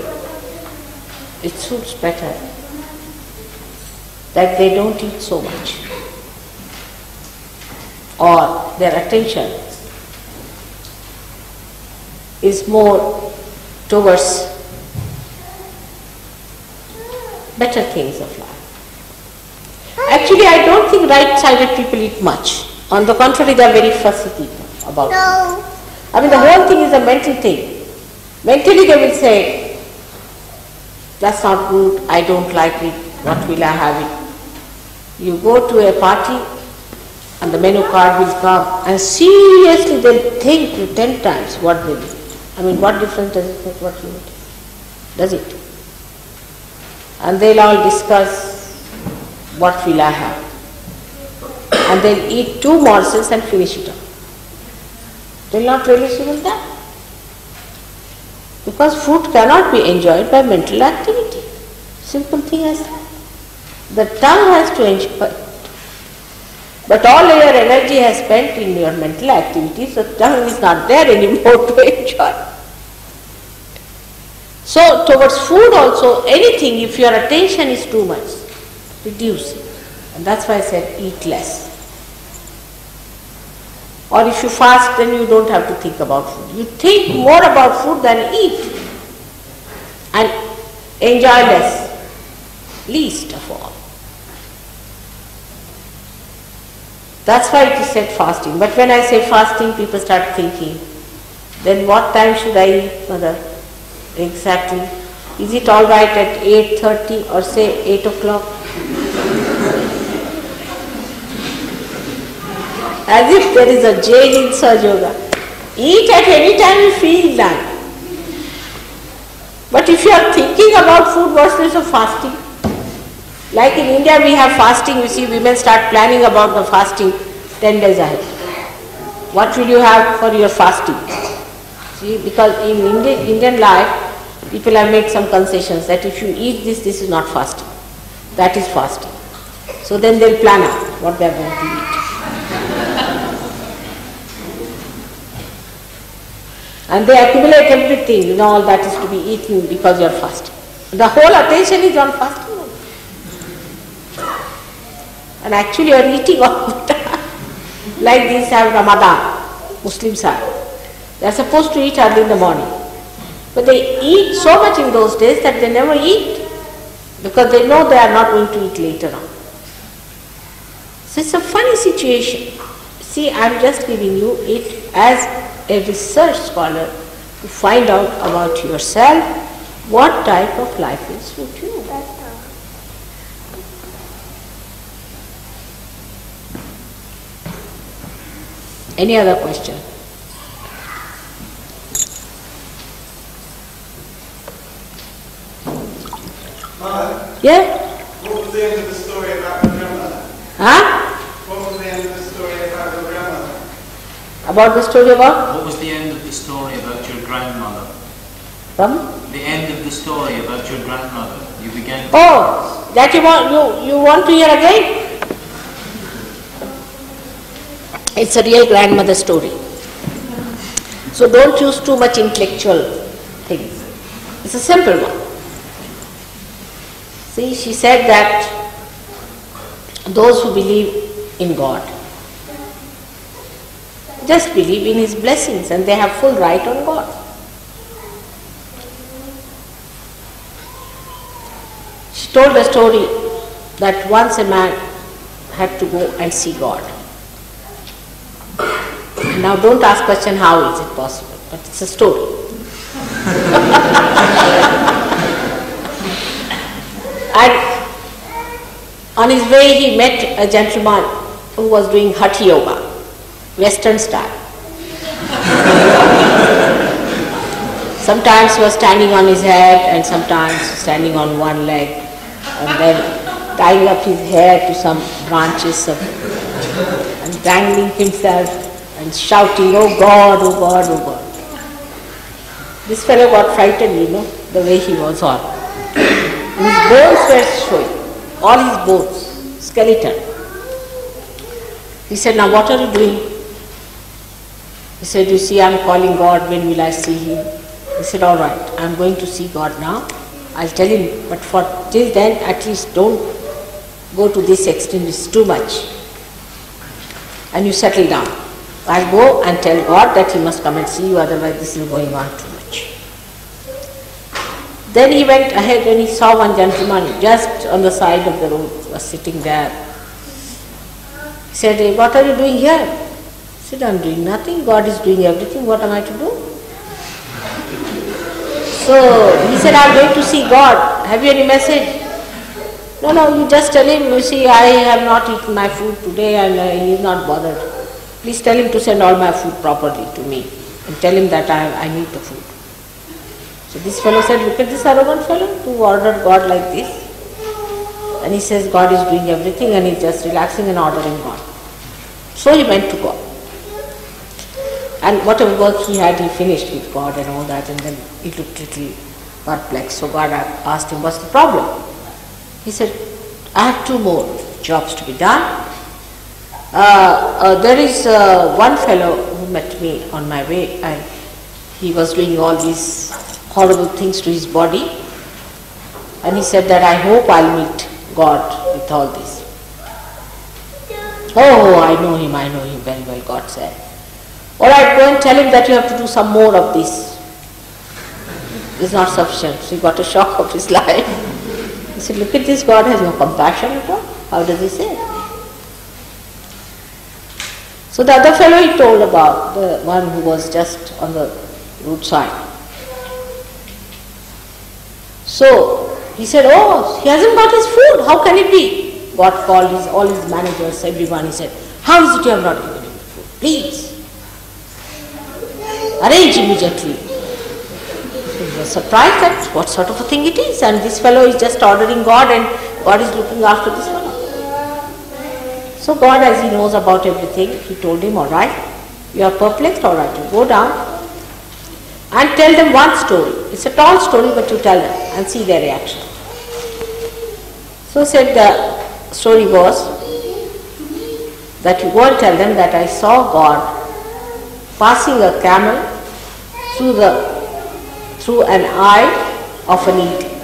it suits better. That they don't eat so much, or their attention is more towards better things of life. Actually, I don't think right-sided people eat much. On the contrary, they are very fussy people about it. I mean, the whole thing is a mental thing. Mentally they will say, that's not good, I don't like it, what will I have it? You go to a party and the menu card will come and seriously they'll think 10 times what they do. I mean, what difference does it make what you eat? Does it? And they'll all discuss what will I have. And they'll eat 2 morsels and finish it off. They'll not relish even that. Because food cannot be enjoyed by mental activity. Simple thing as that. The tongue has to enjoy it. But all your energy has spent in your mental activities, so the tongue is not there anymore to enjoy. So towards food also, anything, if your attention is too much, reduce it. And that's why I said eat less. Or if you fast, then you don't have to think about food. You think more about food than eat. And enjoy less, least of all. That's why it is said fasting. But when I say fasting, people start thinking, then what time should I eat, mother? Exactly. Is it all right at 8:30 or say 8 o'clock? As if there is a jail in Sahaja Yoga. Eat at any time you feel like. But if you are thinking about food, what's the use of fasting? Like in India we have fasting, you see women start planning about the fasting 10 days ahead. What will you have for your fasting? See, because in Indian life, people have made some concessions that if you eat this, this is not fasting. That is fasting. So then they'll plan out what they are going to eat. And they accumulate everything, all that is to be eaten because you are fasting. The whole attention is on fasting. And actually you are eating all the time. Like these have Ramadan, Muslims have. They are supposed to eat early in the morning. But they eat so much in those days that they never eat. Because they know they are not going to eat later on. So it's a funny situation. See, I'm just giving you it as a research scholar to find out about yourself what type of life will suit you. Any other question? Mother, Yeah? what was the end of the story about your grandmother? Huh? What was the end of the story about your grandmother? About the story about? What was the end of the story about your grandmother? From? The end of the story about your grandmother. You began. Oh, that you want to hear again? It's a real grandmother story. So don't use too much intellectual things. It's a simple one. See, she said that those who believe in God just believe in His blessings and they have full right on God. She told a story that once a man had to go and see God. Now don't ask question how is it possible, but it's a story. And on his way he met a gentleman who was doing Hatha Yoga, Western style. Sometimes he was standing on his head and sometimes standing on one leg and then tying up his hair to some branches and dangling himself and shouting, "Oh God, oh God, oh God." This fellow got frightened, the way he was on. His bones were showing, all his bones, skeleton. He said, "Now what are you doing?" He said, "You see, I'm calling God, when will I see Him?" He said, "All right, I'm going to see God now. I'll tell Him, but for till then, at least don't go to this extreme, it's too much. And you settle down. I'll go and tell God that He must come and see you, otherwise this is going on too much." Then he went ahead and he saw one gentleman just on the side of the road, was sitting there. He said, "Hey, what are you doing here?" He said, "I'm doing nothing, God is doing everything, what am I to do?" So he said, "I'm going to see God, have you any message?" No, you just tell him, "You see, I have not eaten my food today and he is not bothered. Please tell him to send all my food properly to me and tell him that I need the food." So this fellow said, "Look at this arrogant fellow who ordered God like this." And he says God is doing everything and he's just relaxing and ordering God. So he went to God. And whatever work he had, he finished with God and all that, and then he looked little perplexed. So God asked him, "What's the problem?" He said, "I have 2 more jobs to be done. There is one fellow who met me on my way and he was doing all these horrible things to his body, and he said that I hope I'll meet God with all this." "Oh, I know him very well," God said. "All right, go and tell him that you have to do some more of this. It's not sufficient." So he got a shock of his life. He said, "Look at this, God has no compassion at all. How does he say?" So the other fellow he told about, the one who was just on the roadside. So he said, "Oh, he hasn't got his food. How can it be?" God called all his managers, everyone. He said, "How is it you have not given him the food? Please, arrange immediately." He was surprised at what sort of a thing it is, and this fellow is just ordering God and God is looking after this fellow. So God, as He knows about everything, He told him, "All right, you are perplexed, all right, you go down and tell them one story. It's a tall story, but you tell them and see their reaction." So said the story was that you go and tell them that I saw God passing a camel through an eye of an eagle.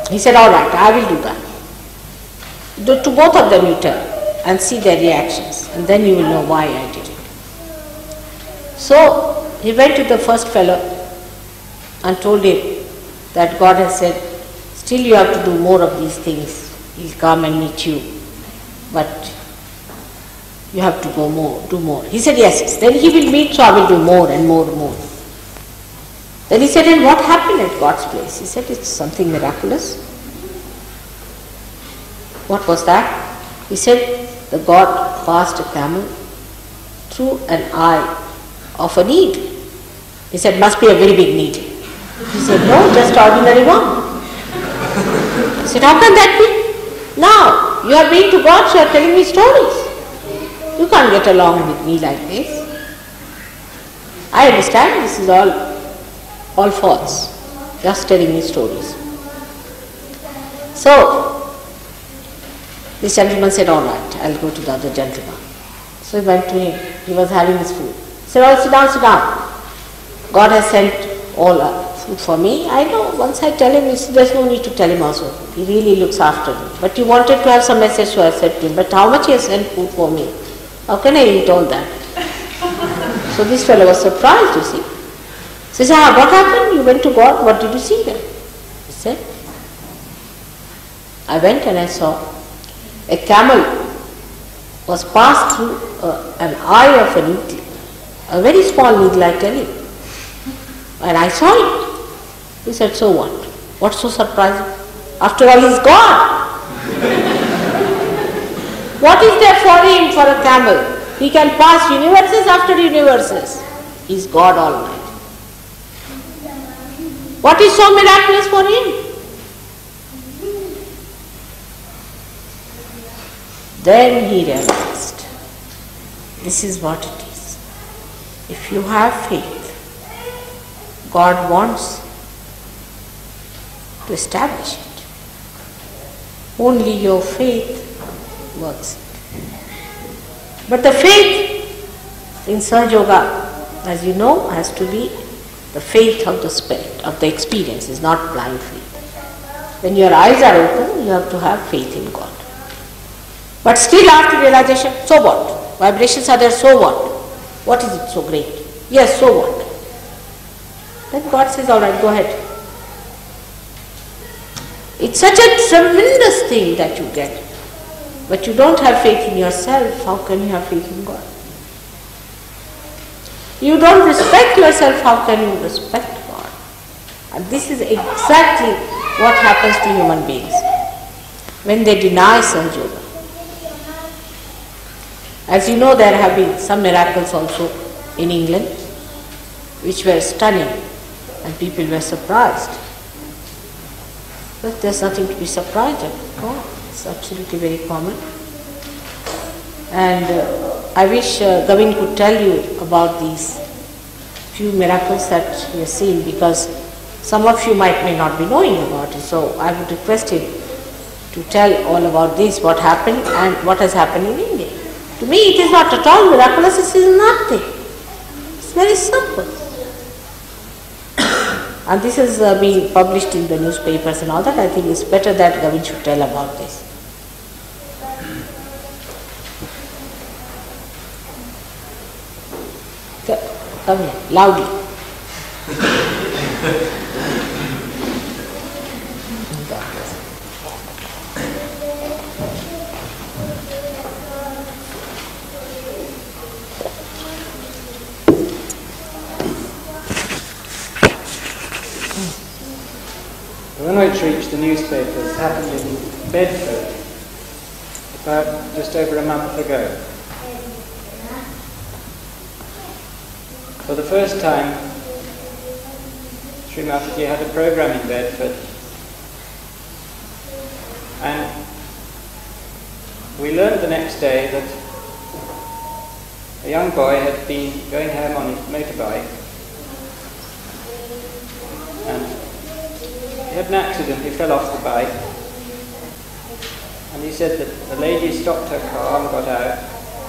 He said, "All right, I will do that. To both of them you tell and see their reactions, and then you will know why I did it." So he went to the first fellow and told him that God has said, "Still you have to do more of these things. He'll come and meet you but you have to go more, do more. He said, yes, yes. Then he will meet, so I will do more and more and more. Then he said, and what happened at God's place? He said, it's something miraculous. What was that? He said, the God passed a camel through an eye of a needle. He said, must be a very big needle. He said, no, just ordinary one. He said, how can that be? Now, you are being to God, so you are telling me stories. You can't get along with me like this. I understand this is all false. Just telling me stories. So, this gentleman said, all right, I'll go to the other gentleman. So he went to him. He was having his food. He said, oh, sit down, sit down. God has sent all food for me. I know, once I tell him, there's no need to tell him also. He really looks after me. But he wanted to have some message, so I said to him, but how much he has sent food for me? How can I eat all that? So this fellow was surprised, you see. He said, what happened? You went to God, what did you see then? He said, I went and I saw a camel was passed through an eye of a needle, a very small needle, I tell you. And I saw it. He said, so what? What's so surprising? After all, he's God. What is there for him, for a camel? He can pass universes after universes. He's God Almighty. What is so miraculous for him? Then he realized, this is what it is. If you have faith, God wants to establish it. Only your faith works. But the faith in Sahaja Yoga, as you know, has to be the faith of the spirit, of the experience, is not blind faith. When your eyes are open, you have to have faith in God. But still after realization, so what? Vibrations are there, so what? What is it so great? Yes, so what? Then God says, all right, go ahead. It's such a tremendous thing that you get. But you don't have faith in yourself, how can you have faith in God? You don't respect yourself, how can you respect God? And this is exactly what happens to human beings when they deny Sahaja Yoga. As you know, there have been some miracles also in England which were stunning and people were surprised. But there's nothing to be surprised at. Oh, it's absolutely very common. And I wish Gavin could tell you about these few miracles that he has seen, because some of you may not be knowing about it. So I would request him to tell all about this, what happened and what has happened in India. To me it is not at all miraculous, it is nothing. It's very simple. And this is being published in the newspapers and all that. I think it's better that Gavin should tell about this. Come here, loudly. One which reached the newspapers happened in Bedford about just over a month ago. For the first time, Sri Mataji had a program in Bedford, and we learned the next day that a young boy had been going home on his motorbike and he had an accident. He fell off the bike, and he said that the lady stopped her car and got out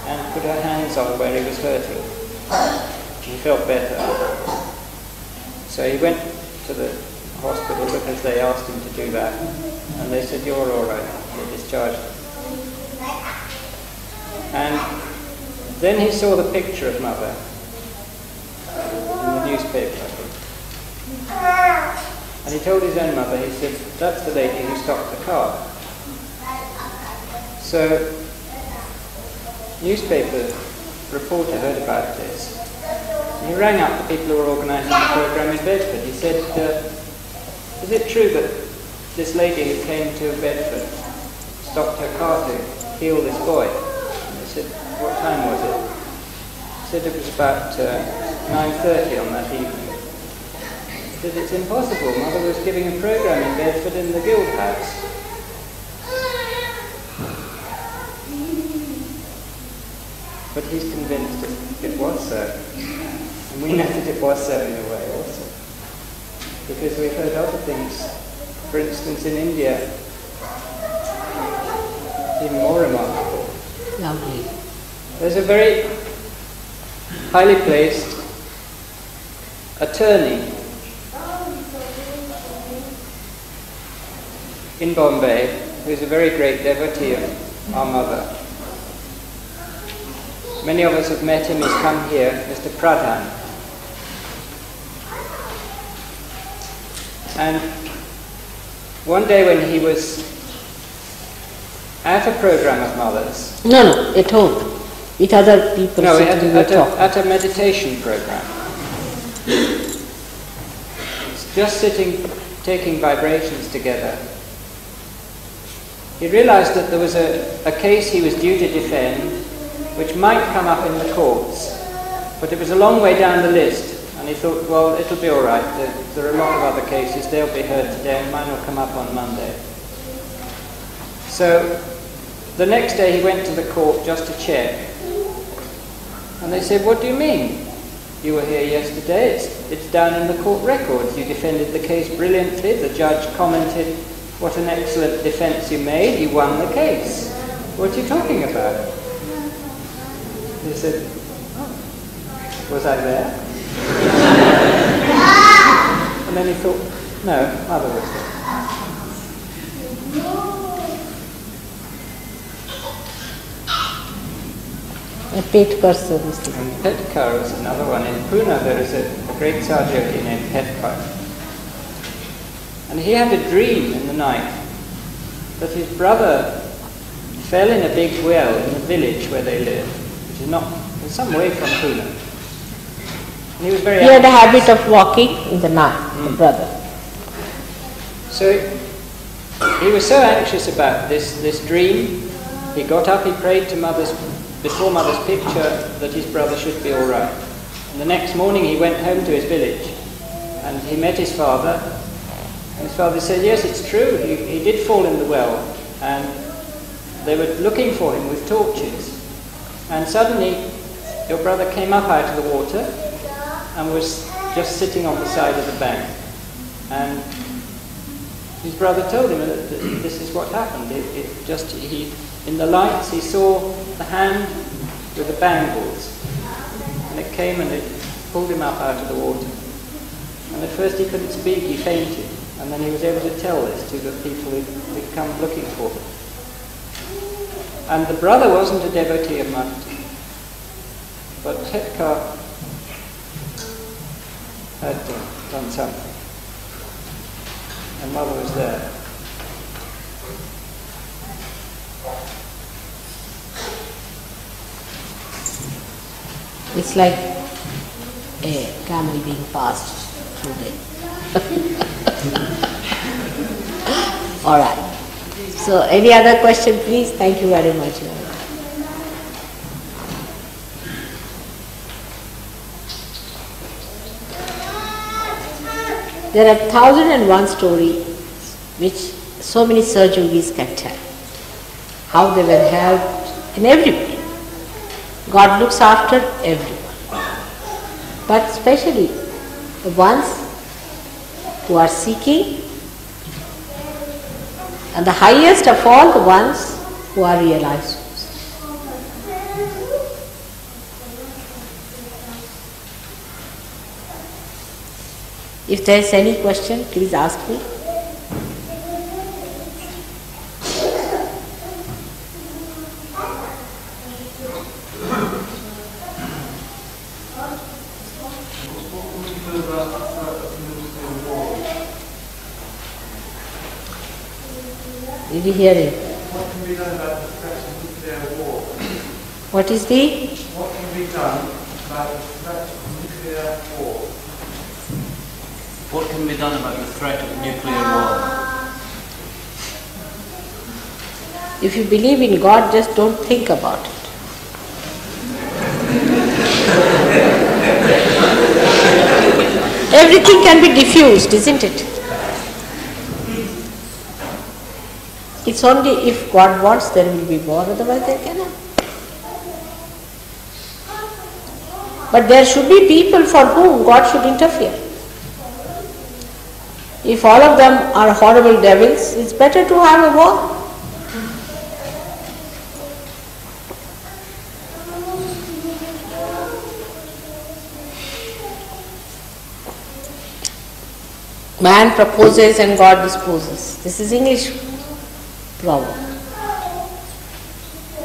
and put her hands on where he was hurting. He felt better. So he went to the hospital because they asked him to do that, and they said, you're all right, they discharged him. And then he saw the picture of Mother in the newspaper, I think. And he told his own mother, he said, that's the lady who stopped the car. So newspaper reporter heard about this. And he rang up the people who were organising the programme in Bedford. He said, is it true that this lady who came to Bedford stopped her car to heal this boy? And they said, what time was it? He said it was about 9:30 on that evening. He said, it's impossible. Mother was giving a programme in Bedford in the Guild House. But he's convinced that it was so. And we know that it was so in a way also. Because we've heard other things. For instance, in India, even more remarkable. Lovely. There's a very highly placed attorney in Bombay who's a very great devotee of our mother. Many of us have met him. He's come here, Mr. Pradhan. And one day when he was at a program of Mother's... No, at home, with other people sitting and talking. At a meditation program. Just sitting, taking vibrations together. He realized that there was a case he was due to defend which might come up in the courts, but it was a long way down the list. And he thought, well, it'll be all right. There are a lot of other cases. They'll be heard today, and mine will come up on Monday. So the next day he went to the court just to check. And they said, what do you mean? You were here yesterday. It's down in the court records. You defended the case brilliantly. The judge commented, what an excellent defense you made. You won the case. What are you talking about? He said, oh, was I there? And then he thought, no, Mother was there. A pet person. And Petkar is another one. In Pune there is a great Sahaja named Petkar. And he had a dream in the night that his brother fell in a big well in the village where they live, which is not, it's some way from Pune. And he was very had a habit of walking in the night, the brother. So he was so anxious about this dream, he got up, he prayed to before Mother's picture that his brother should be all right. And the next morning he went home to his village and he met his father. And his father said, yes, it's true, he did fall in the well. And they were looking for him with torches. And suddenly your brother came up out of the water and was just sitting on the side of the bank. And his brother told him that this is what happened. In the lights he saw the hand with the bangles. And it came and it pulled him up out of the water. And at first he couldn't speak, he fainted. And then he was able to tell this to the people who'd come looking for him. And the brother wasn't a devotee of Mataji. But Petkar had done something. And Mother was there. It's like a camel being passed through the... All right. So, any other question, please? Thank you very much. There are 1,001 stories which so many Saj Yogis can tell. How they were helped in every way. God looks after everyone. But especially the ones who are seeking, and the highest of all, the ones who are realized. If there is any question, please ask me. Did you hear it? What can we learn about the protection of nuclear war? What is the? What can be done about the threat of nuclear war? What can be done about the threat of nuclear war? If you believe in God, just don't think about it. Everything can be diffused, isn't it? It's only if God wants there will be war, otherwise there cannot. But there should be people for whom God should interfere. If all of them are horrible devils, it's better to have a war. Man proposes and God disposes. This is English proverb.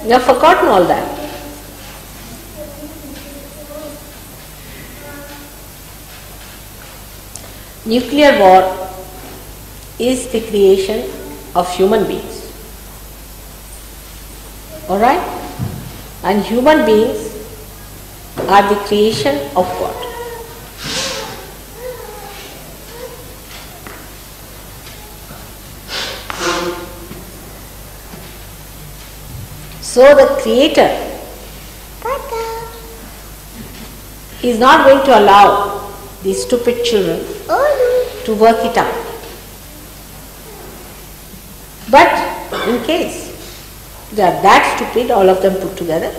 You have forgotten all that. Nuclear war is the creation of human beings. Alright? And human beings are the creation of God. So the Creator is not going to allow these stupid children to work it out. But in case they are that stupid, all of them put together,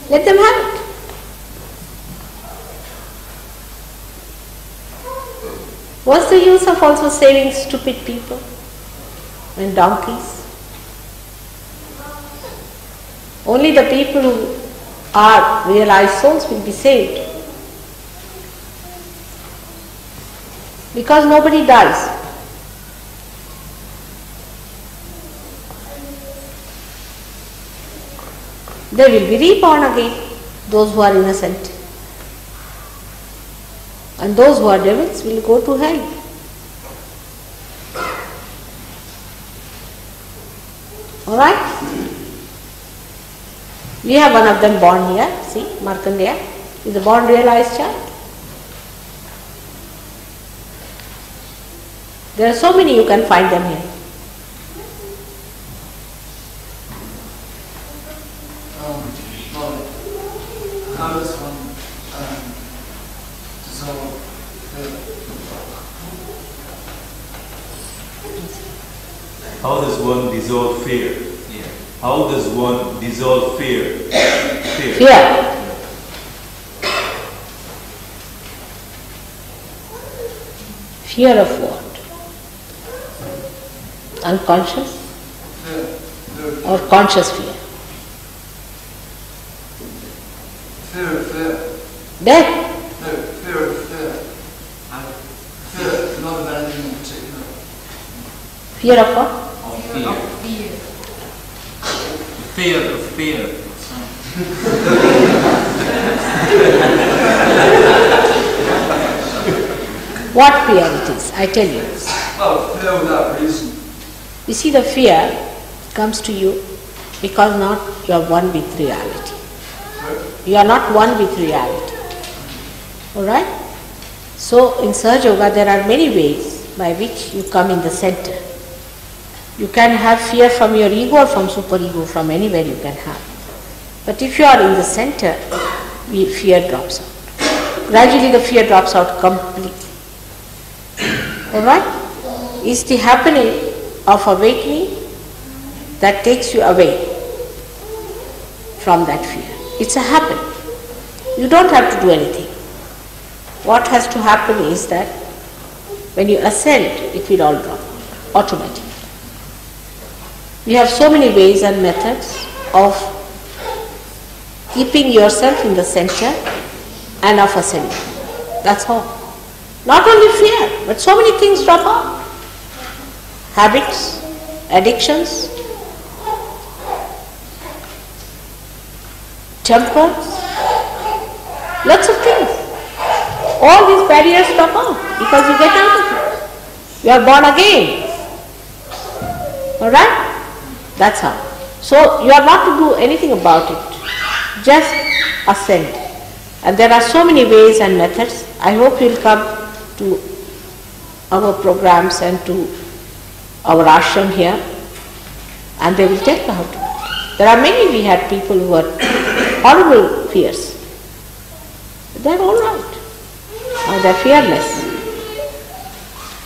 let them have it. What's the use of also saving stupid people and donkeys? Only the people who are realized souls will be saved. Because nobody dies. They will be reborn again, those who are innocent. And those who are devils will go to hell. Alright? We have one of them born here, see, Markandeya is a born realized child. There are so many, you can find them here. How does one dissolve fear? How does one dissolve fear? How does one dissolve fear? Fear. Fear of what? Unconscious? Or conscious fear? Fear of fear. Death? No, fear of fear. Fear, not of anything in particular. Fear of what? Of fear. Fear of fear. What fear it is? I tell you. Oh, fear without reason. You see, the fear comes to you because not you are one with reality. You are not one with reality. Alright? So in Sahaja Yoga there are many ways by which you come in the center. You can have fear from your ego or from superego, from anywhere you can have. But if you are in the center, fear drops out. Gradually the fear drops out completely. Alright? It's the happening of awakening that takes you away from that fear. It's a happen. You don't have to do anything. What has to happen is that when you ascend, it will all drop automatically. We have so many ways and methods of keeping yourself in the center and of ascending. That's all. Not only fear, but so many things drop out. Habits, addictions, tempers, lots of things. All these barriers drop out because you get out of it. You are born again. Alright? That's how. So you are not to do anything about it, just ascend. And there are so many ways and methods. I hope you will come to our programs and to our ashram here, and they will tell you how to do it. There are many, we had people who had horrible fears. They are all right. Now they are fearless.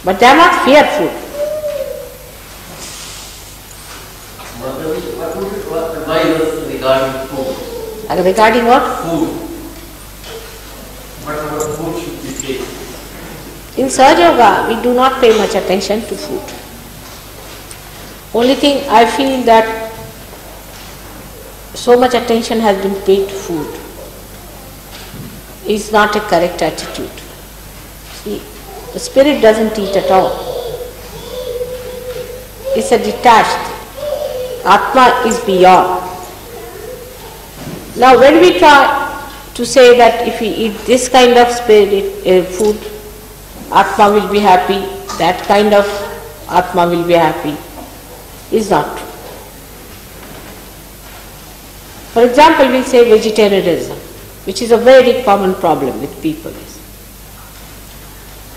But they are not fearful. What advice regarding food? Regarding what? Food. What kind of food should we take? In Sahaja Yoga, we do not pay much attention to food. Only thing I feel that so much attention has been paid to food is not a correct attitude. See, the spirit doesn't eat at all. It's a detached. Atma is beyond. Now when we try to say that if we eat this kind of food, Atma will be happy, that kind of Atma will be happy, is not true. For example, we say vegetarianism, which is a very common problem with people.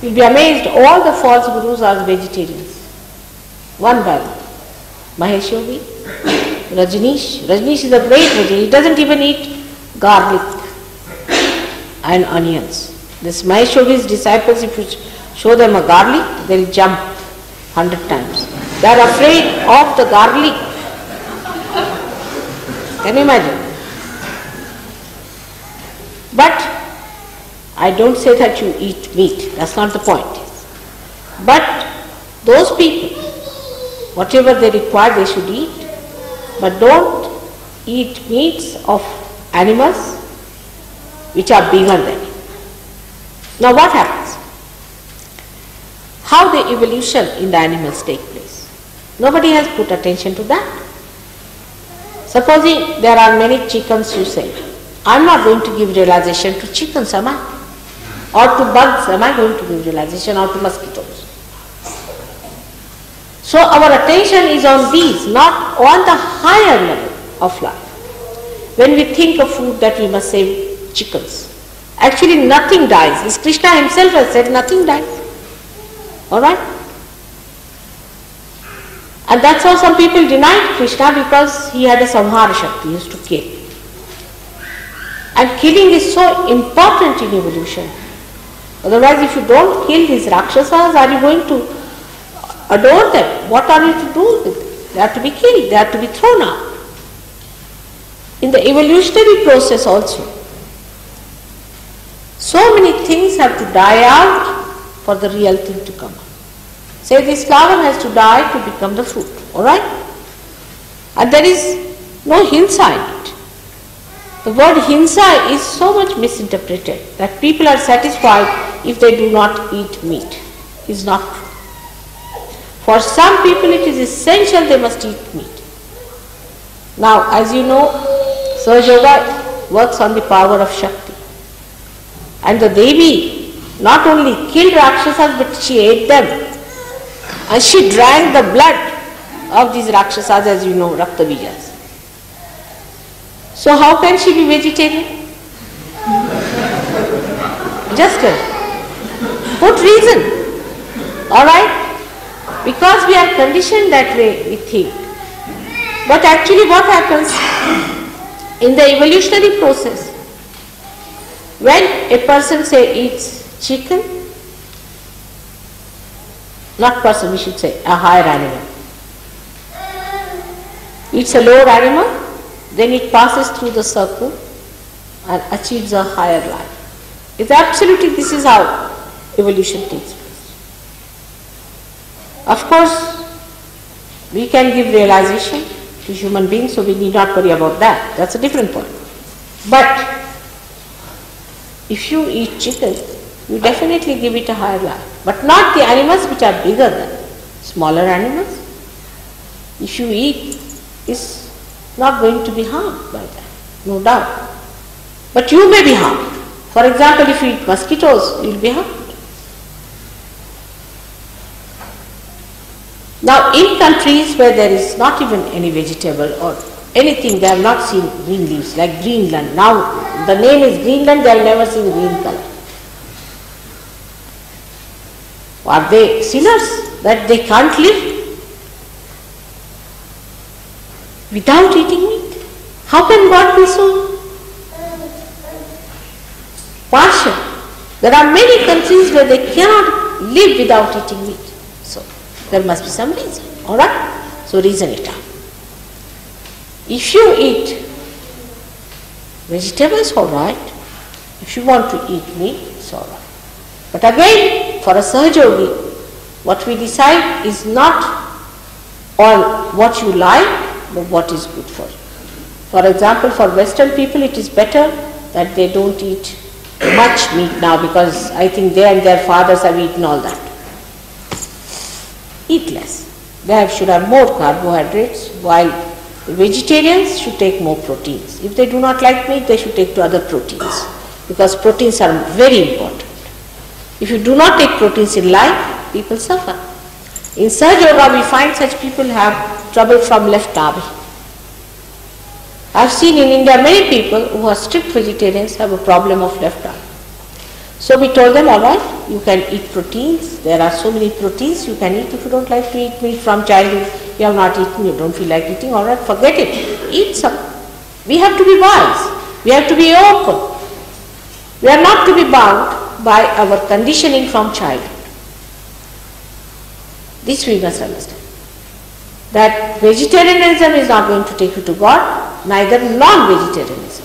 You'll be amazed, all the false gurus are vegetarians. One by one. Mahesh Yogi, Rajneesh. Rajneesh is a great vegetarian. He doesn't even eat garlic and onions. This Mahesh Yogi's disciples, if you show them a garlic, they'll jump 100 times. They are afraid of the garlic. Can you imagine? But I don't say that you eat meat. That's not the point. But those people, whatever they require, they should eat. But don't eat meats of animals which are bigger than you. Now what happens? How the evolution in the animals take place? Nobody has put attention to that. Supposing there are many chickens, you say, I'm not going to give realization to chickens, am I? Or to bugs, am I going to give realization, or to mosquitoes? So our attention is on these, not on the higher level of life. When we think of food, that we must save chickens. Actually nothing dies. As Krishna himself has said, nothing dies. Alright? And that's how some people denied Krishna, because he had a samhara shakti, he used to kill. And killing is so important in evolution. Otherwise, if you don't kill these Rakshasas, are you going to adore them? What are you to do with them? They are to be killed, they are to be thrown out. In the evolutionary process also, so many things have to die out for the real thing to come out. Say this flower has to die to become the fruit, alright? And there is no hinsa in it. The word hinsa is so much misinterpreted that people are satisfied if they do not eat meat. It is not true. For some people it is essential they must eat meat. Now, as you know, Sahaja Yoga works on the power of Shakti. And the Devi not only killed Rakshasas, but she ate them. And she drank the blood of these Rakshasas, as you know, Raktabijas. So how can she be vegetarian? Just put reason. Alright? Because we are conditioned that way, we think. But actually what happens in the evolutionary process, when a person say eats chicken, not person, we should say, a higher animal, eats a lower animal, then it passes through the circle and achieves a higher life. It's absolutely, this is how evolution takes place. Of course, we can give realization to human beings, so we need not worry about that. That's a different point. But if you eat chicken, you definitely give it a higher life. But not the animals which are bigger than smaller animals. If you eat, it's not going to be harmed by that, no doubt. But you may be harmed. For example, if you eat mosquitoes, you will be harmed. Now, in countries where there is not even any vegetable or anything, they have not seen green leaves, like Greenland. Now the name is Greenland, they have never seen green color. Are they sinners that they can't live without eating meat? How can God be so partial? There are many countries where they cannot live without eating meat. So there must be some reason. Alright? So reason it out. If you eat vegetables, alright. If you want to eat meat, it's alright. But again, for a Sahaja-yogi, what we decide is not on what you like, but what is good for you. For example, for Western people, it is better that they don't eat much meat now, because I think they and their fathers have eaten all that. Eat less. They should have more carbohydrates, while the vegetarians should take more proteins. If they do not like meat, they should take to other proteins, because proteins are very important. If you do not take proteins in life, people suffer. In Sahaja Yoga, we find such people have trouble from left tummy. I have seen in India many people who are strict vegetarians have a problem of left tummy. So we told them, alright, you can eat proteins. There are so many proteins you can eat. If you don't like to eat meat from childhood, you have not eaten, you don't feel like eating, alright, forget it. Eat some. We have to be wise. We have to be open. We are not to be bound by our conditioning from childhood. This we must understand. That vegetarianism is not going to take you to God, neither non-vegetarianism.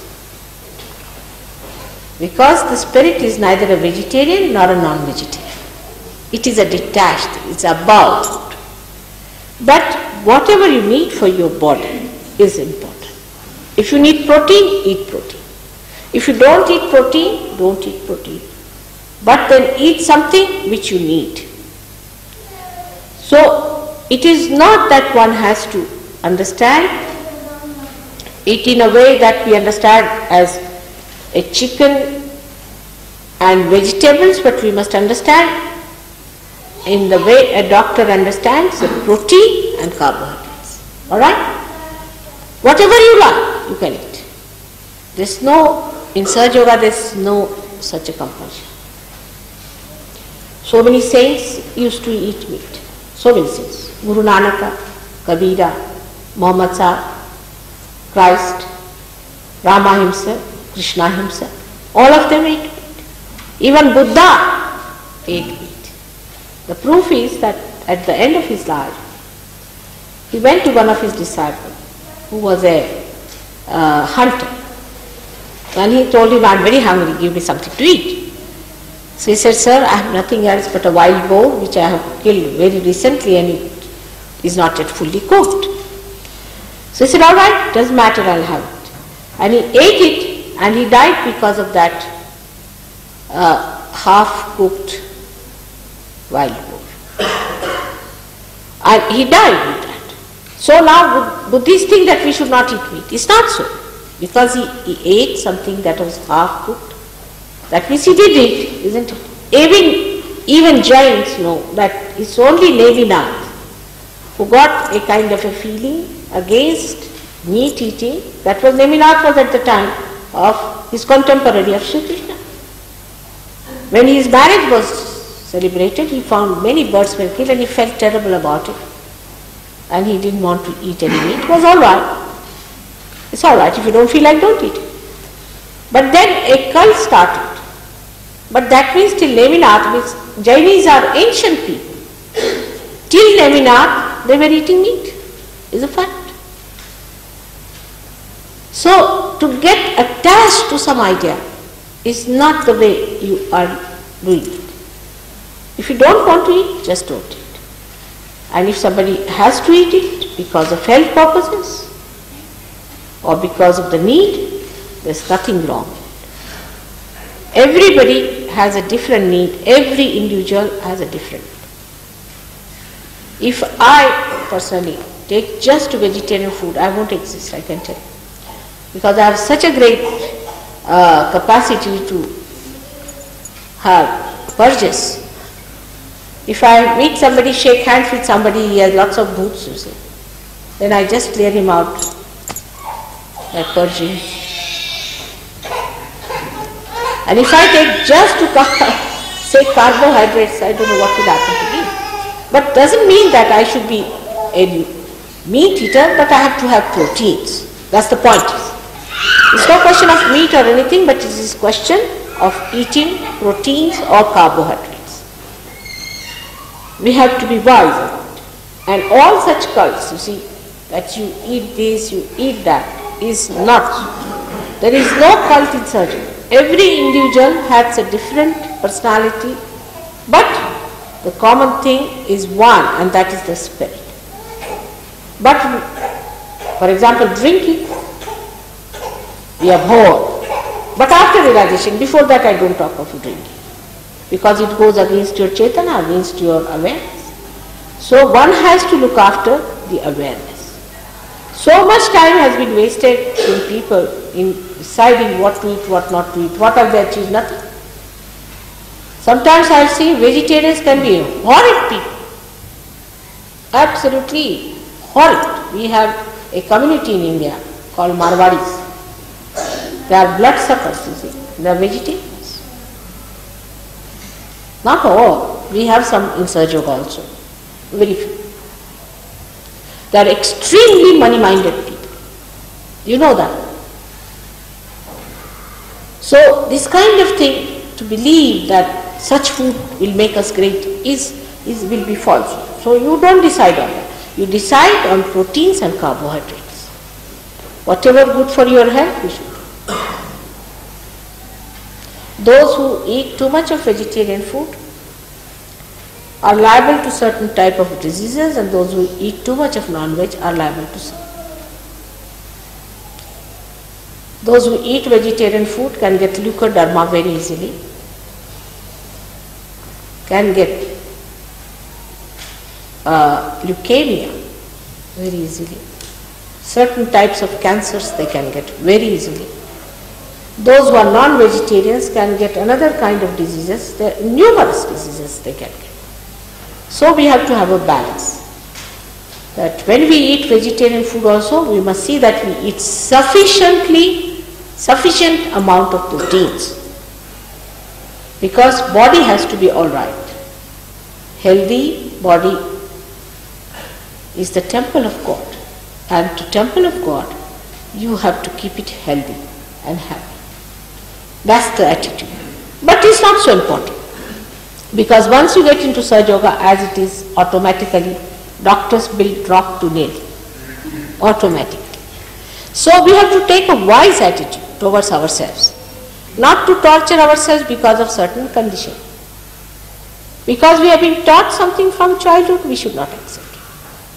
Because the spirit is neither a vegetarian nor a non-vegetarian. It is a detached, it's above. But whatever you need for your body is important. If you need protein, eat protein. If you don't eat protein, don't eat protein. But then eat something which you need. So it is not that one has to understand it in a way that we understand as a chicken and vegetables, but we must understand in the way a doctor understands the protein and carbohydrates. Alright? Whatever you like, you can eat. There's no, in Sahaja Yoga, there's no such a compulsion. So many saints used to eat meat. So many saints. Guru Nanaka, Kabira, Muhammad Sahib, Christ, Rama himself, Krishna himself, all of them ate meat. Even Buddha ate meat. The proof is that at the end of his life, he went to one of his disciples who was a hunter. And he told him, I'm very hungry, give me something to eat. So he said, sir, I have nothing else but a wild boar which I have killed very recently and it is not yet fully cooked. So he said, all right, doesn't matter, I'll have it. And he ate it and he died because of that half-cooked wild boar. And he died with that. So now Buddhists think that we should not eat meat. It's not so. Because he ate something that was half-cooked. That means he did it, isn't it? Even Jains know that it's only Nevinath who got a kind of a feeling against meat eating. That was Nevinath was at the time of his contemporary of Sri Krishna. When his marriage was celebrated, he found many birds were killed and he felt terrible about it. And he didn't want to eat any meat. It was all right. It's all right. If you don't feel like, don't eat it. But then a cult started. But that means till Nevinath, means Jainis are ancient people. Till Nevinath, they were eating meat. Is a fact. So to get attached to some idea is not the way you are doing it. If you don't want to eat, just don't eat. And if somebody has to eat it because of health purposes or because of the need, there's nothing wrong. Everybody has a different need. Every individual has a different need. If I personally take just vegetarian food, I won't exist, I can tell you. Because I have such a great capacity to have purges. If I meet somebody, shake hands with somebody, he has lots of boots, you see, then I just clear him out purging. And if I take just to say carbohydrates, I don't know what will happen to me. But doesn't mean that I should be a meat eater, but I have to have proteins. That's the point. It's not a question of meat or anything, but it is a question of eating proteins or carbohydrates. We have to be wise about it. And all such cults, you see, that you eat this, you eat that, is not. There is no cult in surgery. Every individual has a different personality, but the common thing is one, and that is the spirit. But, for example, drinking, we abhor. But after realization, before that I don't talk of drinking, because it goes against your chetana, against your awareness. So one has to look after the awareness. So much time has been wasted in people in deciding what to eat, what not to eat. What have they achieved? Nothing. Sometimes I see vegetarians can be horrid people. Absolutely horrid. We have a community in India called Marwadis. They are bloodsuckers, you see. They are vegetarians. Not all. We have some in Sahaja Yoga also. Very few. They are extremely money-minded people. You know that. So this kind of thing, to believe that such food will make us great will be false. So you don't decide on that. You decide on proteins and carbohydrates. Whatever good for your health, you should. Those who eat too much of vegetarian food are liable to certain type of diseases, and those who eat too much of non-veg are liable to some. Those who eat vegetarian food can get leukoderma very easily, can get leukemia very easily. Certain types of cancers they can get very easily. Those who are non-vegetarians can get another kind of diseases, there are numerous diseases they can get. So we have to have a balance. That when we eat vegetarian food also, we must see that we eat sufficient amount of proteins. Because body has to be all right. Healthy body is the temple of God. And to temple of God, you have to keep it healthy and happy. That's the attitude. But it's not so important. Because once you get into Sahaja Yoga, as it is, automatically, doctor's bill drop to nil. Automatically. So we have to take a wise attitude towards ourselves. Not to torture ourselves because of certain condition. Because we have been taught something from childhood, we should not accept it.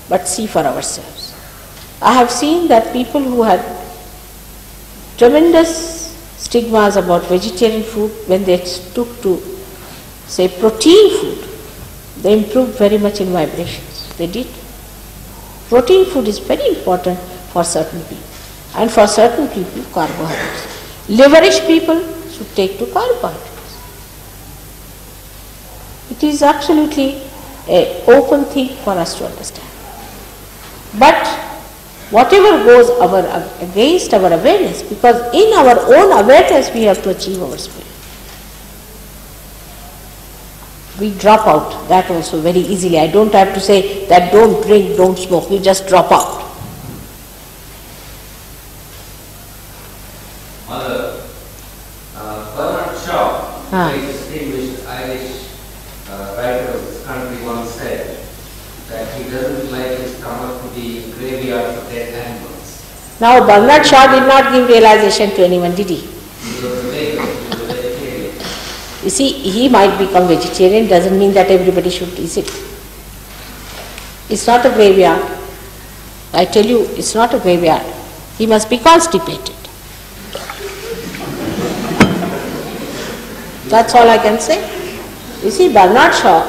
But see for ourselves. I have seen that people who had tremendous stigmas about vegetarian food, when they took to, say, protein food, they improved very much in vibrations. They did. Protein food is very important for certain people. And for certain people, carbohydrates. Liverish people should take to carbohydrates. It is absolutely an open thing for us to understand. But whatever goes against our awareness, because in our own awareness we have to achieve our spirit. We drop out that also very easily. I don't have to say that don't drink, don't smoke, you just drop out. Mother, Bernard Shaw, a distinguished Irish writer of this country, once said that he doesn't like his stomach to be graveyard for dead animals. Now Bernard Shaw did not give realization to anyone, did he? He was a vegan, he was a vegetarian. You see, he might become vegetarian, doesn't mean that everybody should eat it. It's not a graveyard. I tell you, it's not a graveyard. He must be constipated. That's all I can say. You see, Bernard Shaw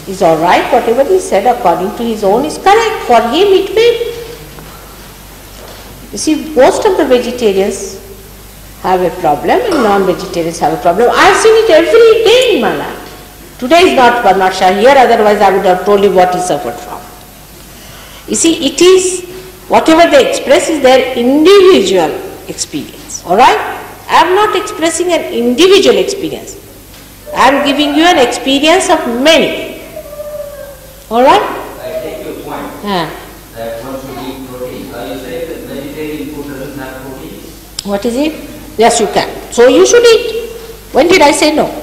is all right. Whatever he said according to his own is correct. For him it may. You see, most of the vegetarians have a problem and non-vegetarians have a problem. I have seen it every day in my life. Today is not Bernard Shaw here, otherwise I would have told you what he suffered from. You see, it is Whatever they express is their individual experience. Alright? I am not expressing an individual experience. I am giving you an experience of many. Alright? I take your point that one should eat protein. Are you saying that vegetarian food doesn't have proteins? What is it? Yes, you can. So you should eat. When did I say no?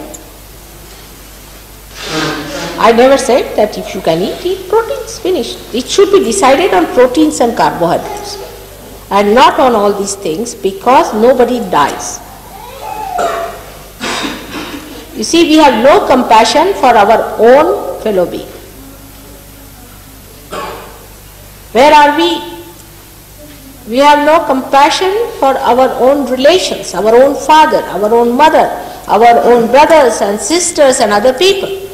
I never said that if you can eat proteins, finished. It should be decided on proteins and carbohydrates and not on all these things, because nobody dies. You see, we have no compassion for our own fellow being. Where are we? We have no compassion for our own relations, our own father, our own mother, our own brothers and sisters and other people.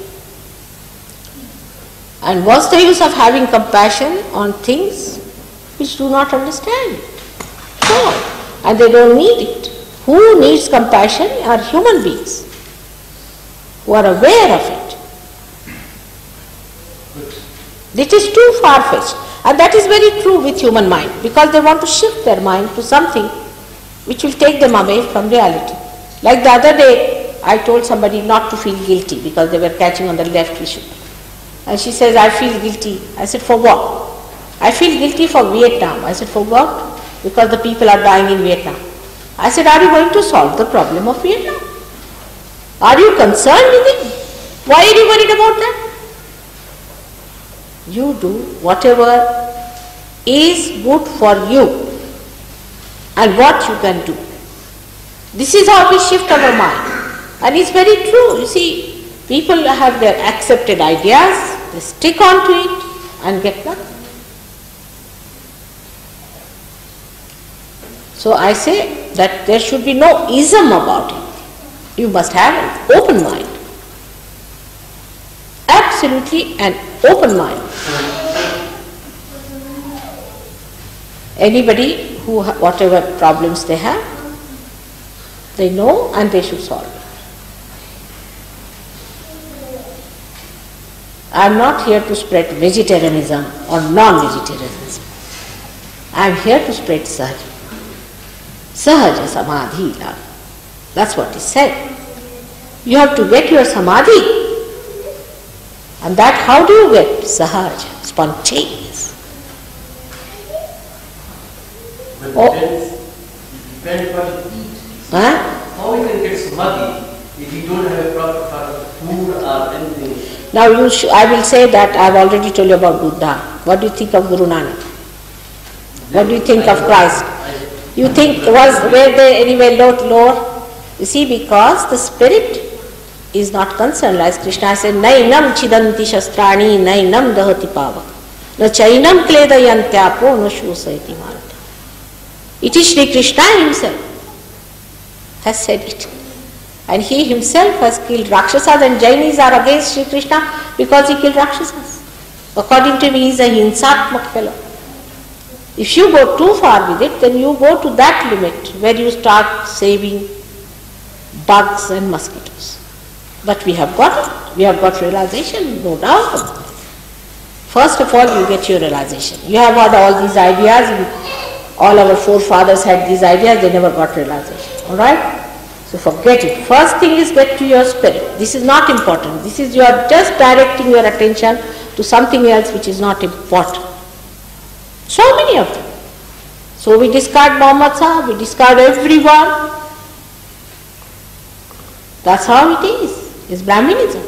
And what's the use of having compassion on things which do not understand? No, and they don't need it. Who needs compassion are human beings who are aware of it. It is too far-fetched, and that is very true with human mind, because they want to shift their mind to something which will take them away from reality. Like the other day, I told somebody not to feel guilty because they were catching on the left issue. And she says, I feel guilty. I said, for what? I feel guilty for Vietnam. I said, for what? Because the people are dying in Vietnam. I said, are you going to solve the problem of Vietnam? Are you concerned with it? Why are you worried about that? You do whatever is good for you and what you can do. This is how we shift our mind. And it's very true. You see, people have their accepted ideas, they stick on to it and get nothing. So I say that there should be no ism about it. You must have an open mind. Absolutely an open mind. Anybody who, whatever problems they have, they know and they should solve it. I am not here to spread vegetarianism or non-vegetarianism. I am here to spread Sahaja. Sahaja Samadhi. That's what is said. You have to get your Samadhi. And that, how do you get? Sahaja, spontaneous. But depends what you eat. How you can get Samadhi if you don't have a proper food or anything? Now I will say that I have already told you about Buddha. What do you think of Guru Nanak? What do you think of Christ? You think, were they anywhere lower? You see, because the spirit is not concerned. As Krishna said, Nainam chidanti shastrani, nainam dahati pavak, na chainam kledayantyapo, no shusayati marata. It is Sri Krishna himself has said it. And he himself has killed Rakshasas, and Jainis are against Sri Krishna because he killed Rakshasas. According to me, he is a hinsatmak fellow. If you go too far with it, then you go to that limit where you start saving bugs and mosquitoes. But we have got it. We have got realization, no doubt about it. First of all, you get your realization. You have had all these ideas. All our forefathers had these ideas. They never got realization. All right? So forget it. First thing is get to your spirit. This is not important. This is, you are just directing your attention to something else which is not important. So many of them. So we discard Muhammad Sahib, we discard everyone. That's how it is. It's Brahminism.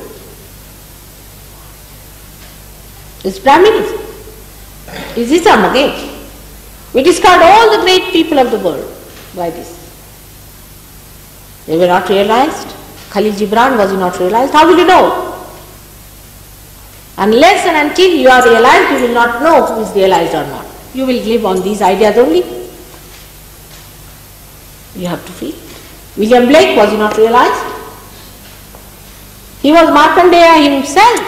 It's Brahminism. It's Islam again. We discard all the great people of the world by this. They were not realized. Khalil Gibran was not realized. How will you know? Unless and until you are realized, you will not know who is realized or not. You will live on these ideas only. You have to feel. William Blake was not realized. He was Markandeya himself.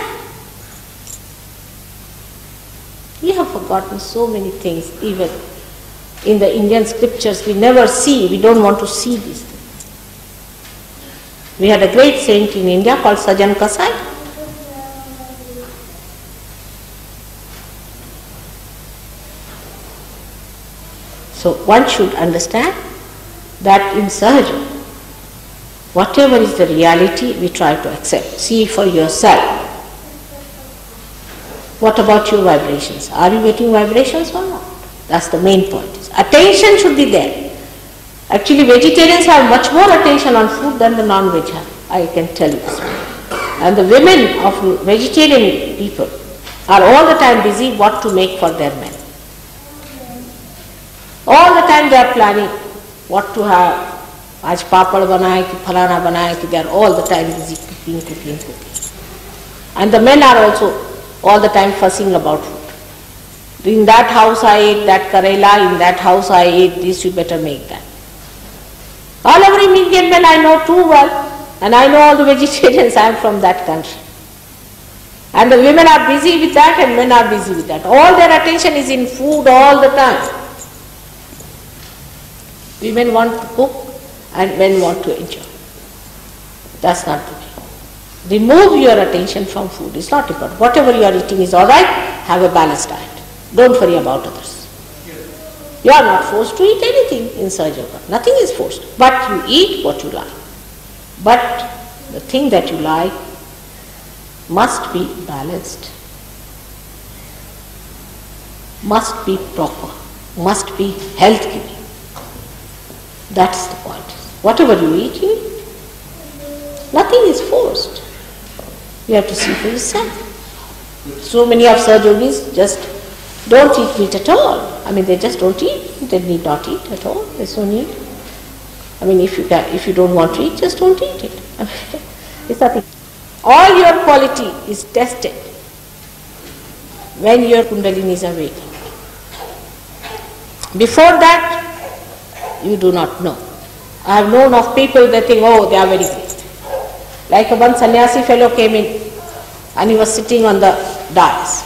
We have forgotten so many things, even in the Indian scriptures we never see, we don't want to see these things. We had a great saint in India called Sajan Kasai. So one should understand that in Sahaja, whatever is the reality, we try to accept. See for yourself. What about your vibrations? Are you getting vibrations or not? That's the main point. Attention should be there. Actually, vegetarians have much more attention on food than the non-veg have. I can tell you this. And the women of vegetarian people are all the time busy what to make for their men. All the time they are planning what to have. Aaj papad banaye ki phalana banaye ki, they are all the time busy cooking. And the men are also all the time fussing about food. In that house I ate that karela, in that house I ate this, you better make that. All over Indian men I know too well, and I know all the vegetarians, I am from that country. And the women are busy with that and men are busy with that. All their attention is in food all the time. Women want to cook and men want to enjoy. That's not the way. Remove your attention from food. It's not important. Whatever you are eating is alright. Have a balanced diet. Don't worry about others. You are not forced to eat anything in Sahaja Yoga. Nothing is forced. But you eat what you like. But the thing that you like must be balanced, must be proper, must be health-giving. That's the point. Whatever you eat, you eat. Nothing is forced. You have to see for yourself. So many of Sahaja Yogis just don't eat meat at all. I mean, they just don't eat. They need not eat at all. There's no need. I mean, if you don't want to eat, just don't eat it. I mean, it's nothing. All your quality is tested when your Kundalini is awakened. Before that, you do not know. I have known of people that think, oh, they are very great. Like one sannyasi fellow came in and he was sitting on the dais.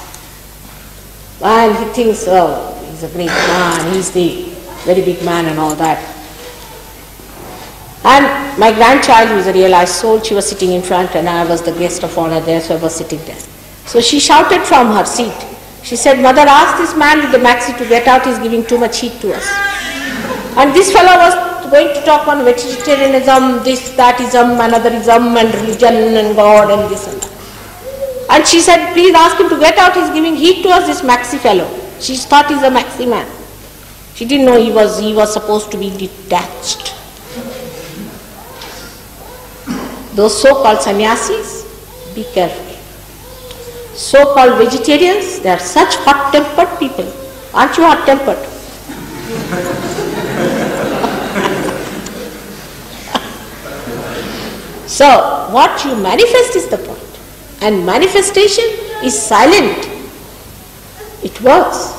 And he thinks, oh, he's a great man, he's the very big man and all that. And my grandchild, who is a realized soul, she was sitting in front and I was the guest of honor there, so I was sitting there. So she shouted from her seat. She said, Mother, ask this man with the maxi to get out, he's giving too much heat to us. And this fellow was going to talk on vegetarianism, this, that ism, another ism, and religion and God and this and that. And she said, please ask him to get out, he's giving heat to us, this maxi fellow. She thought he's a maxi man. She didn't know he was supposed to be detached. Those so-called sannyasis, be careful. So-called vegetarians, they are such hot-tempered people. Aren't you hot-tempered? So, what you manifest is the point. And manifestation is silent. It works.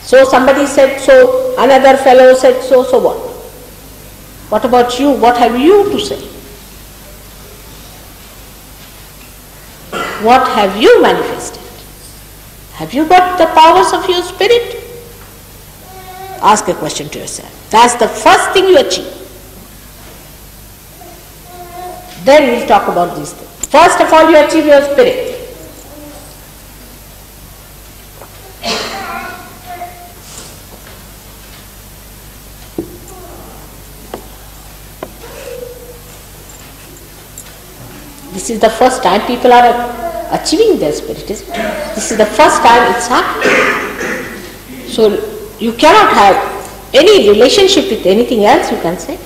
So somebody said so, another fellow said so, so what? What about you? What have you to say? What have you manifested? Have you got the powers of your spirit? Ask a question to yourself. That's the first thing you achieve. Then we'll talk about these things. First of all, you achieve your spirit. This is the first time people are achieving their spirit, isn't it? This is the first time it's happening. So you cannot have any relationship with anything else, you can say.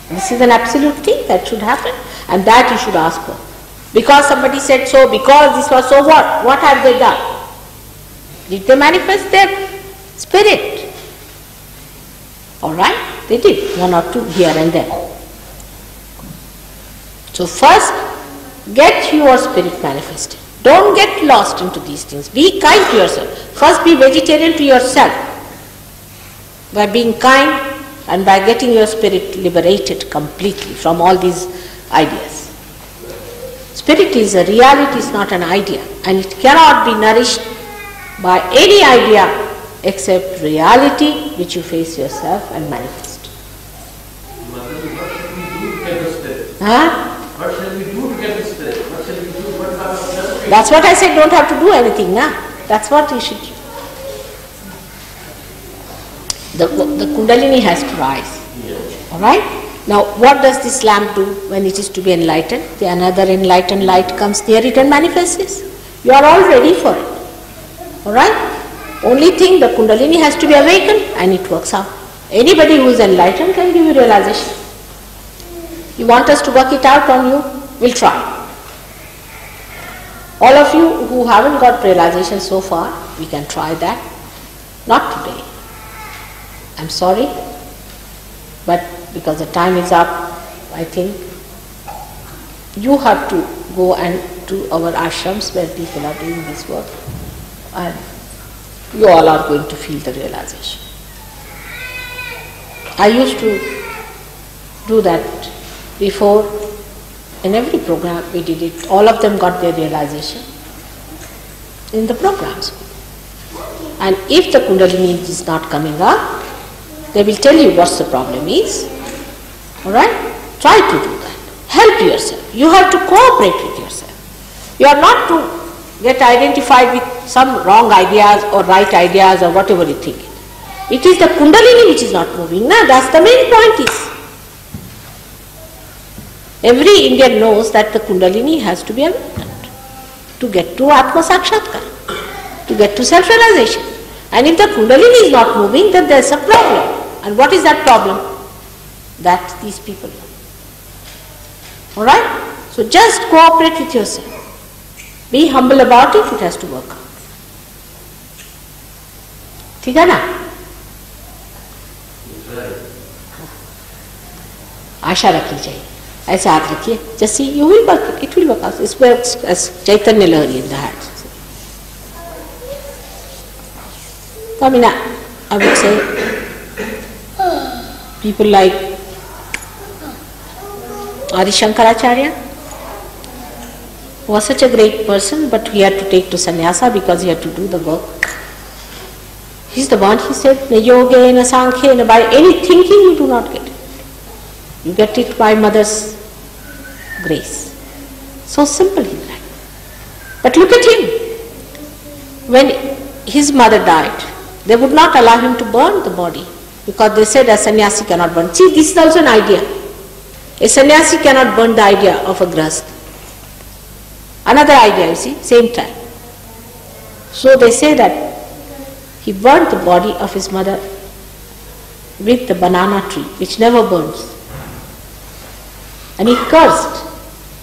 This is an absolute thing that should happen, and that you should ask for. Because somebody said so, because this was so, what? What have they done? Did they manifest their spirit? Alright, they did, one or two here and there. So first, get your spirit manifested. Don't get lost into these things. Be kind to yourself. First be vegetarian to yourself. By being kind and by getting your spirit liberated completely from all these ideas. Spirit is a reality, it's not an idea. And it cannot be nourished by any idea except reality which you face yourself and manifest. What shall we do to get the spirit? Huh? What shall we do to get the spirit? What shall we do? What kind of That's what I said, don't have to do anything, nah? That's what you should do. The Kundalini has to rise. Alright? Now, what does this lamp do when it is to be enlightened? The another enlightened light comes near it and manifests. You are all ready for it. Alright? Only thing, the Kundalini has to be awakened and it works out. Anybody who is enlightened can give you realization. You want us to work it out on you? We'll try. All of you who haven't got realization so far, we can try that. Not today. I'm sorry, but because the time is up, I think you have to go and to our ashrams where people are doing this work, and you all are going to feel the realization. I used to do that before. In every program we did it. All of them got their realization in the programs. And if the Kundalini is not coming up, they will tell you what the problem is. Alright? Try to do that. Help yourself. You have to cooperate with yourself. You are not to get identified with some wrong ideas or right ideas or whatever you think. It is the Kundalini which is not moving. Nah? That's the main point is. Every Indian knows that the Kundalini has to be awakened to get to Atma Sakshatkar, to get to self-realization. And if the Kundalini is not moving, then there is a problem. And what is that problem? That these people know. Alright? So just cooperate with yourself. Be humble about it, it has to work out. ठीक है ना? आशा रखनी चाहिए. ऐसे हाथ रखिए. Just see, you will work. It will work out. It works as Chaitanya Lahari in the hands. I mean, I would say people like Adi Shankaracharya was such a great person, but he had to take to sannyasa because he had to do the work. He's the one, he said, na yoga, na sankhya, na by any thinking you do not get it. You get it by mother's grace. So simple he died. But look at him. When his mother died, they would not allow him to burn the body because they said a sannyasi cannot burn. See, this is also an idea. A sannyasi cannot burn the idea of a grahastha. Another idea, you see, same time. So they say that he burnt the body of his mother with the banana tree, which never burns. And he cursed.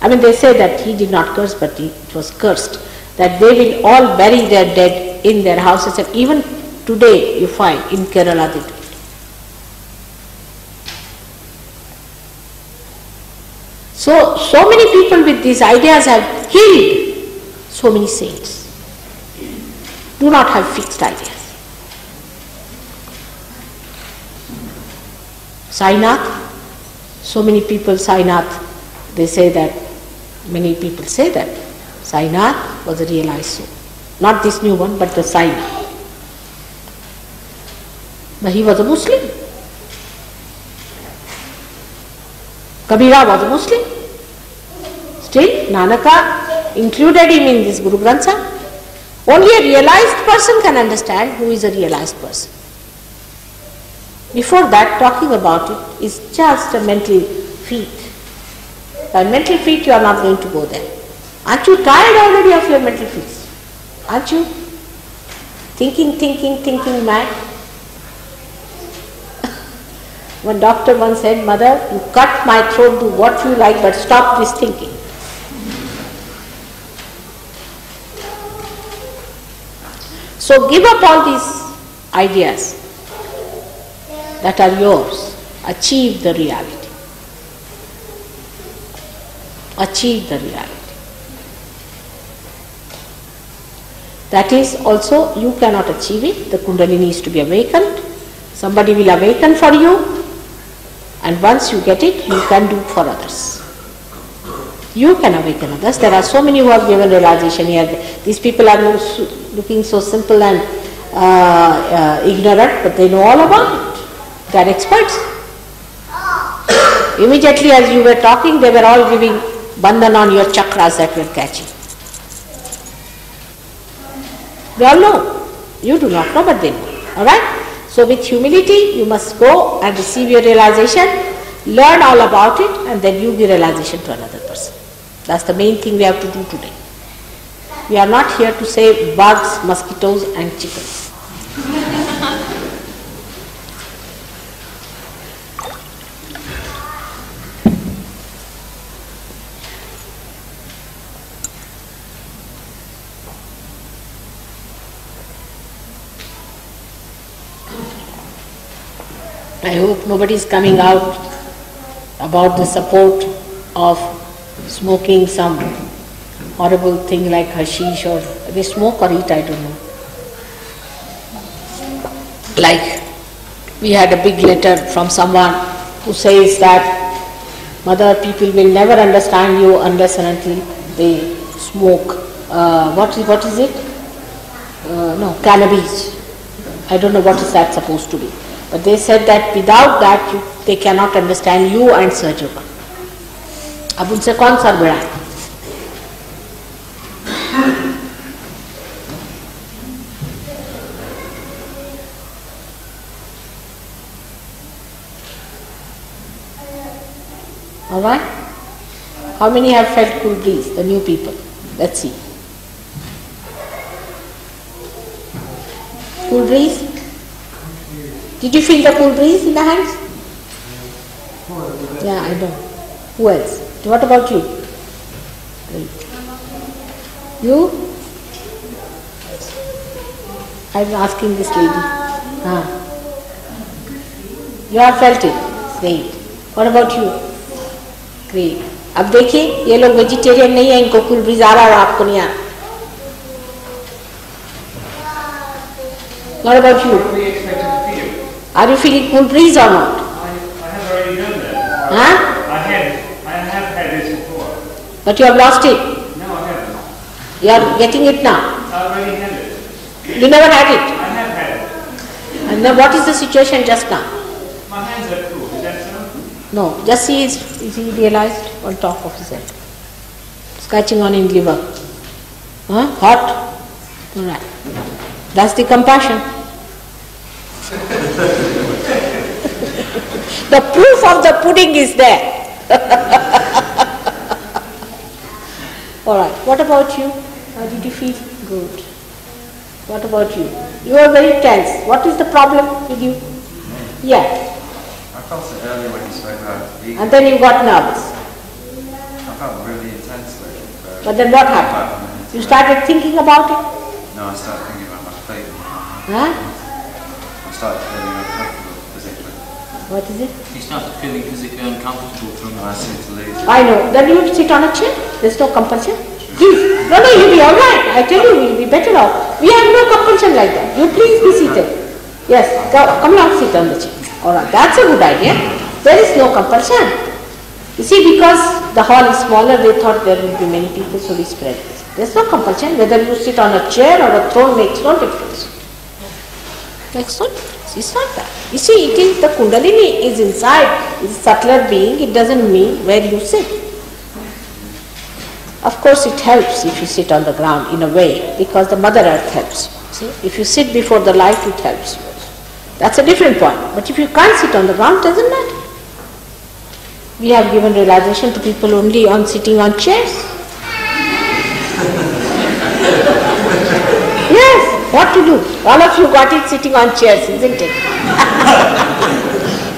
I mean, they say that he did not curse, but it was cursed, that they will all bury their dead in their houses. And even today, you find in Kerala they do it. So many people with these ideas have killed so many saints. Do not have fixed ideas. Sainath, so many people, Sainath, they say that, many people say that Sainath was a realized soul. Not this new one, but the Sainath. But he was a Muslim. Kabira was a Muslim. Still, Nanaka included him in this Guru Granth Sahib. Only a realized person can understand who is a realized person. Before that, talking about it is just a mental feat. By mental feat, you are not going to go there. Aren't you tired already of your mental feats? Aren't you? Thinking mad. One doctor once said, "Mother, you cut my throat, do what you like, but stop this thinking." So give up all these ideas that are yours. Achieve the reality. Achieve the reality. That is also, you cannot achieve it. The Kundalini is to be awakened. Somebody will awaken for you. And once you get it, you can do for others. You can awaken others. There are so many who have given realization here. These people are looking so simple and ignorant, but they know all about it. They are experts. Immediately as you were talking, they were all giving bandhan on your chakras that were catching. They all know. You do not know, but they know. Alright? So with humility, you must go and receive your realization, learn all about it, and then you give realization to another person. That's the main thing we have to do today. We are not here to save bugs, mosquitoes, and chickens. I hope nobody is coming out about the support of smoking some horrible thing like hashish, or they smoke or eat, I don't know. Like we had a big letter from someone who says that Mother, people will never understand you unless and until they smoke. What is it? No, cannabis. I don't know what is that supposed to be. But they said that without that they cannot understand you and Sahajoga. अब उनसे कौन sir बढ़ाए? Alright? How many have felt cool breeze? The new people. Let's see. Cool breeze? Did you feel the cool breeze in the hands? Yeah, I know. Who else? What about you? Great. You? I'm asking this lady. You have felt it? Great. What about you? Great. अब देखिए ये लोग vegetarian नहीं है, इनको cool bridge आ रहा है और आपको नहीं आ रहा. What about you? What do we expect to feel? Are you feeling cool breeze or not? I have already done that. Huh? I have had this before. But you have lost it. No, I haven't. You are getting it now. I already had it. You never had it. I have had it. And then what is the situation just now? My hands are cool. Is that so? No, just see is he realized on top of his head. Scratching on in liver. Huh? Hot? Alright. That's the compassion. The proof of the pudding is there. Alright, what about you? How did you feel? Good. What about you? You are very tense. What is the problem with you? Yeah. I felt it earlier when you spoke about vegan. And then you got nervous. I felt really intensely. But then what happened? You started thinking about it? No, I started thinking about my fate. Huh? I started feeling uncomfortable physically. What is it? You started feeling physically uncomfortable from And I seemed to lose it. I know. Then you sit on a chair. There's no compulsion. Please. No, you'll be alright. I tell you, you'll be better off. We have no compulsion like that. You please be seated. Yes, come along, sit on the chair. Alright, that's a good idea. There is no compulsion. You see, because the hall is smaller, they thought there will be many people, so we spread this. There's no compulsion. Whether you sit on a chair or a throne makes no difference. Makes no difference. It's not that. You see, it is the Kundalini is inside. It's a subtler being. It doesn't mean where you sit. Of course, it helps if you sit on the ground in a way, because the Mother Earth helps you. See, if you sit before the light, it helps you. That's a different point. But if you can't sit on the ground, it doesn't matter. We have given realization to people only on sitting on chairs. Yes, what to do? All of you got it sitting on chairs, isn't it?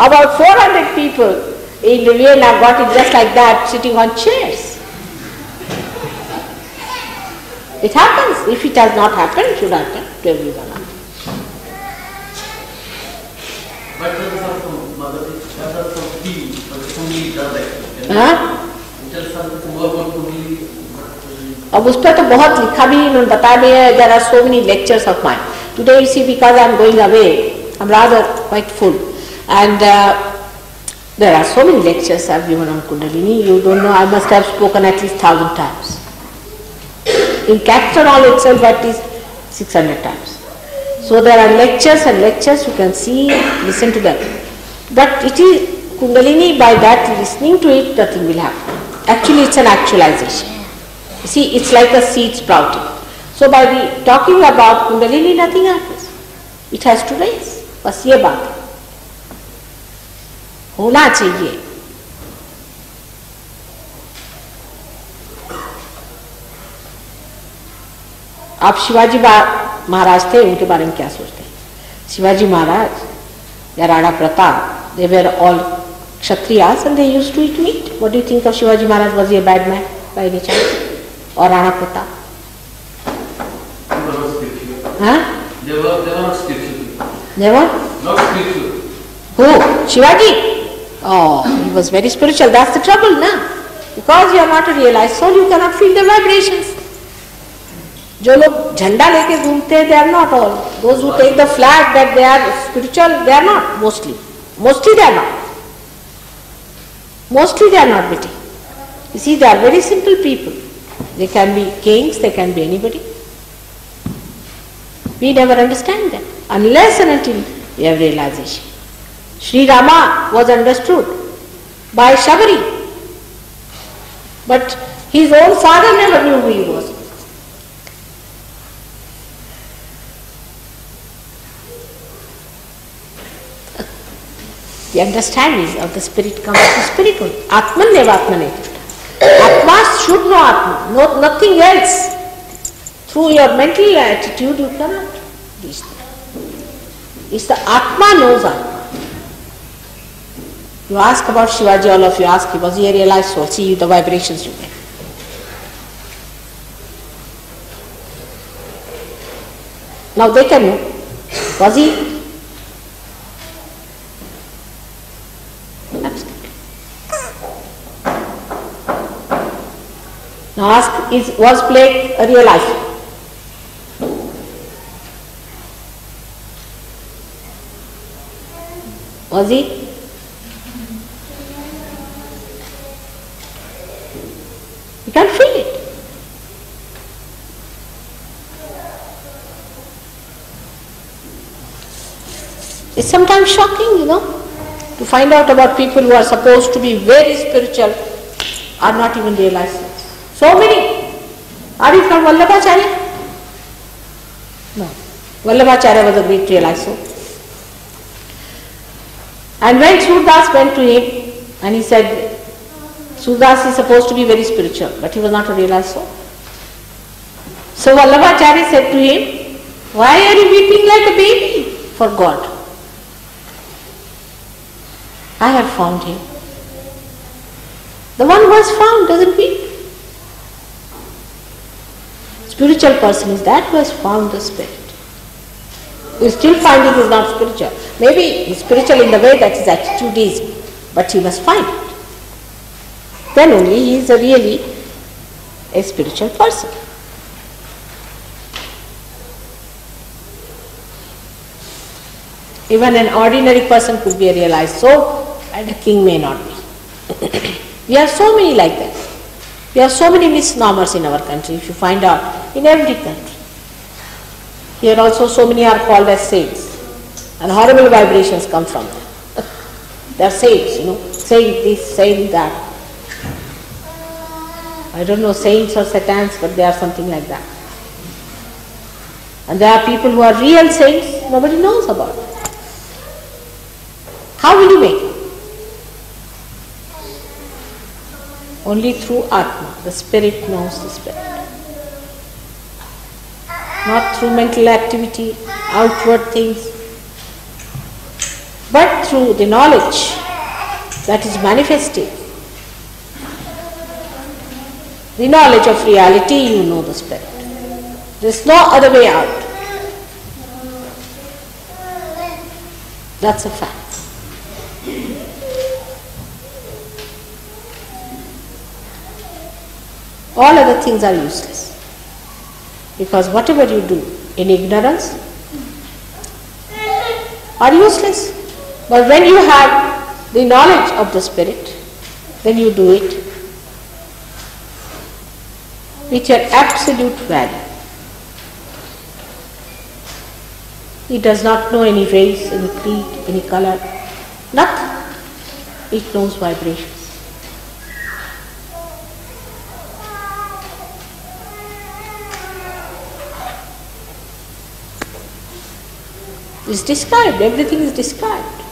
About 400 people in Vienna got it just like that, sitting on chairs. It happens. If it has not happened, it should happen to everyone else. But there is some mother, there is some tea, but Kundalini does actually. हाँ? Tell something more about Kundalini. अब उस पर तो बहुत लिखा भी इन्होंने बताया भी है. There are so many lectures of mine. Today you see, because I am going away, I am rather quite full. And there are so many lectures I have given on Kundalini. You don't know, I must have spoken at least 1,000 times. In Capstone Hall itself at least 600 times. So there are lectures and lectures, you can see, listen to them. But it is Kundalini, by that listening to it, nothing will happen. Actually it's an actualization. You see, it's like a seed sprouting. So by talking about Kundalini, nothing happens. It has to raise. बस ये बात है, होना चाहिए. आप शिवाजी महाराज थे, उनके बारे में क्या सोचते हैं? शिवाजी महाराज या Rana Pratap, they were all Kshatriyas and they used to eat meat. What do you think of Shivaji Maharaj? Was he a bad man by any chance? Or Rana Pratap? They were not spiritual. Huh? They were not spiritual. They were? Not spiritual. Who? Shivaji? Oh, he was very spiritual. That's the trouble, na? Because you are not a realized soul, you cannot feel the vibrations. जो लोग झंडा लेके घूमते हैं, they are not all. Those who take the flag that they are spiritual, they are not mostly. Mostly they are not. Mostly they are not witty. You see, they are very simple people. They can be kings, they can be anybody. We never understand them unless and until we have realization. Sri Rama was understood by Shabari, but his own father never knew who he was. The understanding of the spirit comes to spirit only. Atman nevatmane. Atma should know Atma, no, nothing else. Through your mental attitude you cannot reach that. It's the Atma knows Atma. You ask about Shivaji, all of you ask him, was he a realized soul? See the vibrations you get. Now they can know. Was he? Now ask, was plague a real life? Was he? You can feel it. It's sometimes shocking, to find out about people who are supposed to be very spiritual are not even realized. So many. Are you from Vallabhacharya? No. Vallabhacharya was a great realized soul. And when Surdas went to him and he said, Surdas is supposed to be very spiritual, but he was not a realized soul. So Vallabhacharya said to him, why are you weeping like a baby for God? I have found him. The one who has found doesn't weep. Spiritual person is that who has found the spirit. Who is still finding is not spiritual. Maybe he is spiritual in the way that his attitude is, but he must find it. Then only he is really a spiritual person. Even an ordinary person could be a realized soul, and a king may not be. We have so many like that. We have so many misnomers in our country, if you find out, in every country. Here also so many are called as saints, and horrible vibrations come from them. They are saints, saying this, saying that. I don't know saints or satans, but they are something like that. And there are people who are real saints, nobody knows about them. How will you make it? Only through Atma, the spirit knows the spirit. Not through mental activity, outward things, but through the knowledge that is manifesting. The knowledge of reality, you know the spirit. There is no other way out. That's a fact. All other things are useless. Because whatever you do in ignorance are useless. But when you have the knowledge of the spirit, then you do it with your absolute value. It does not know any race, any creed, any color, nothing. It knows vibrations. It's described, everything is described.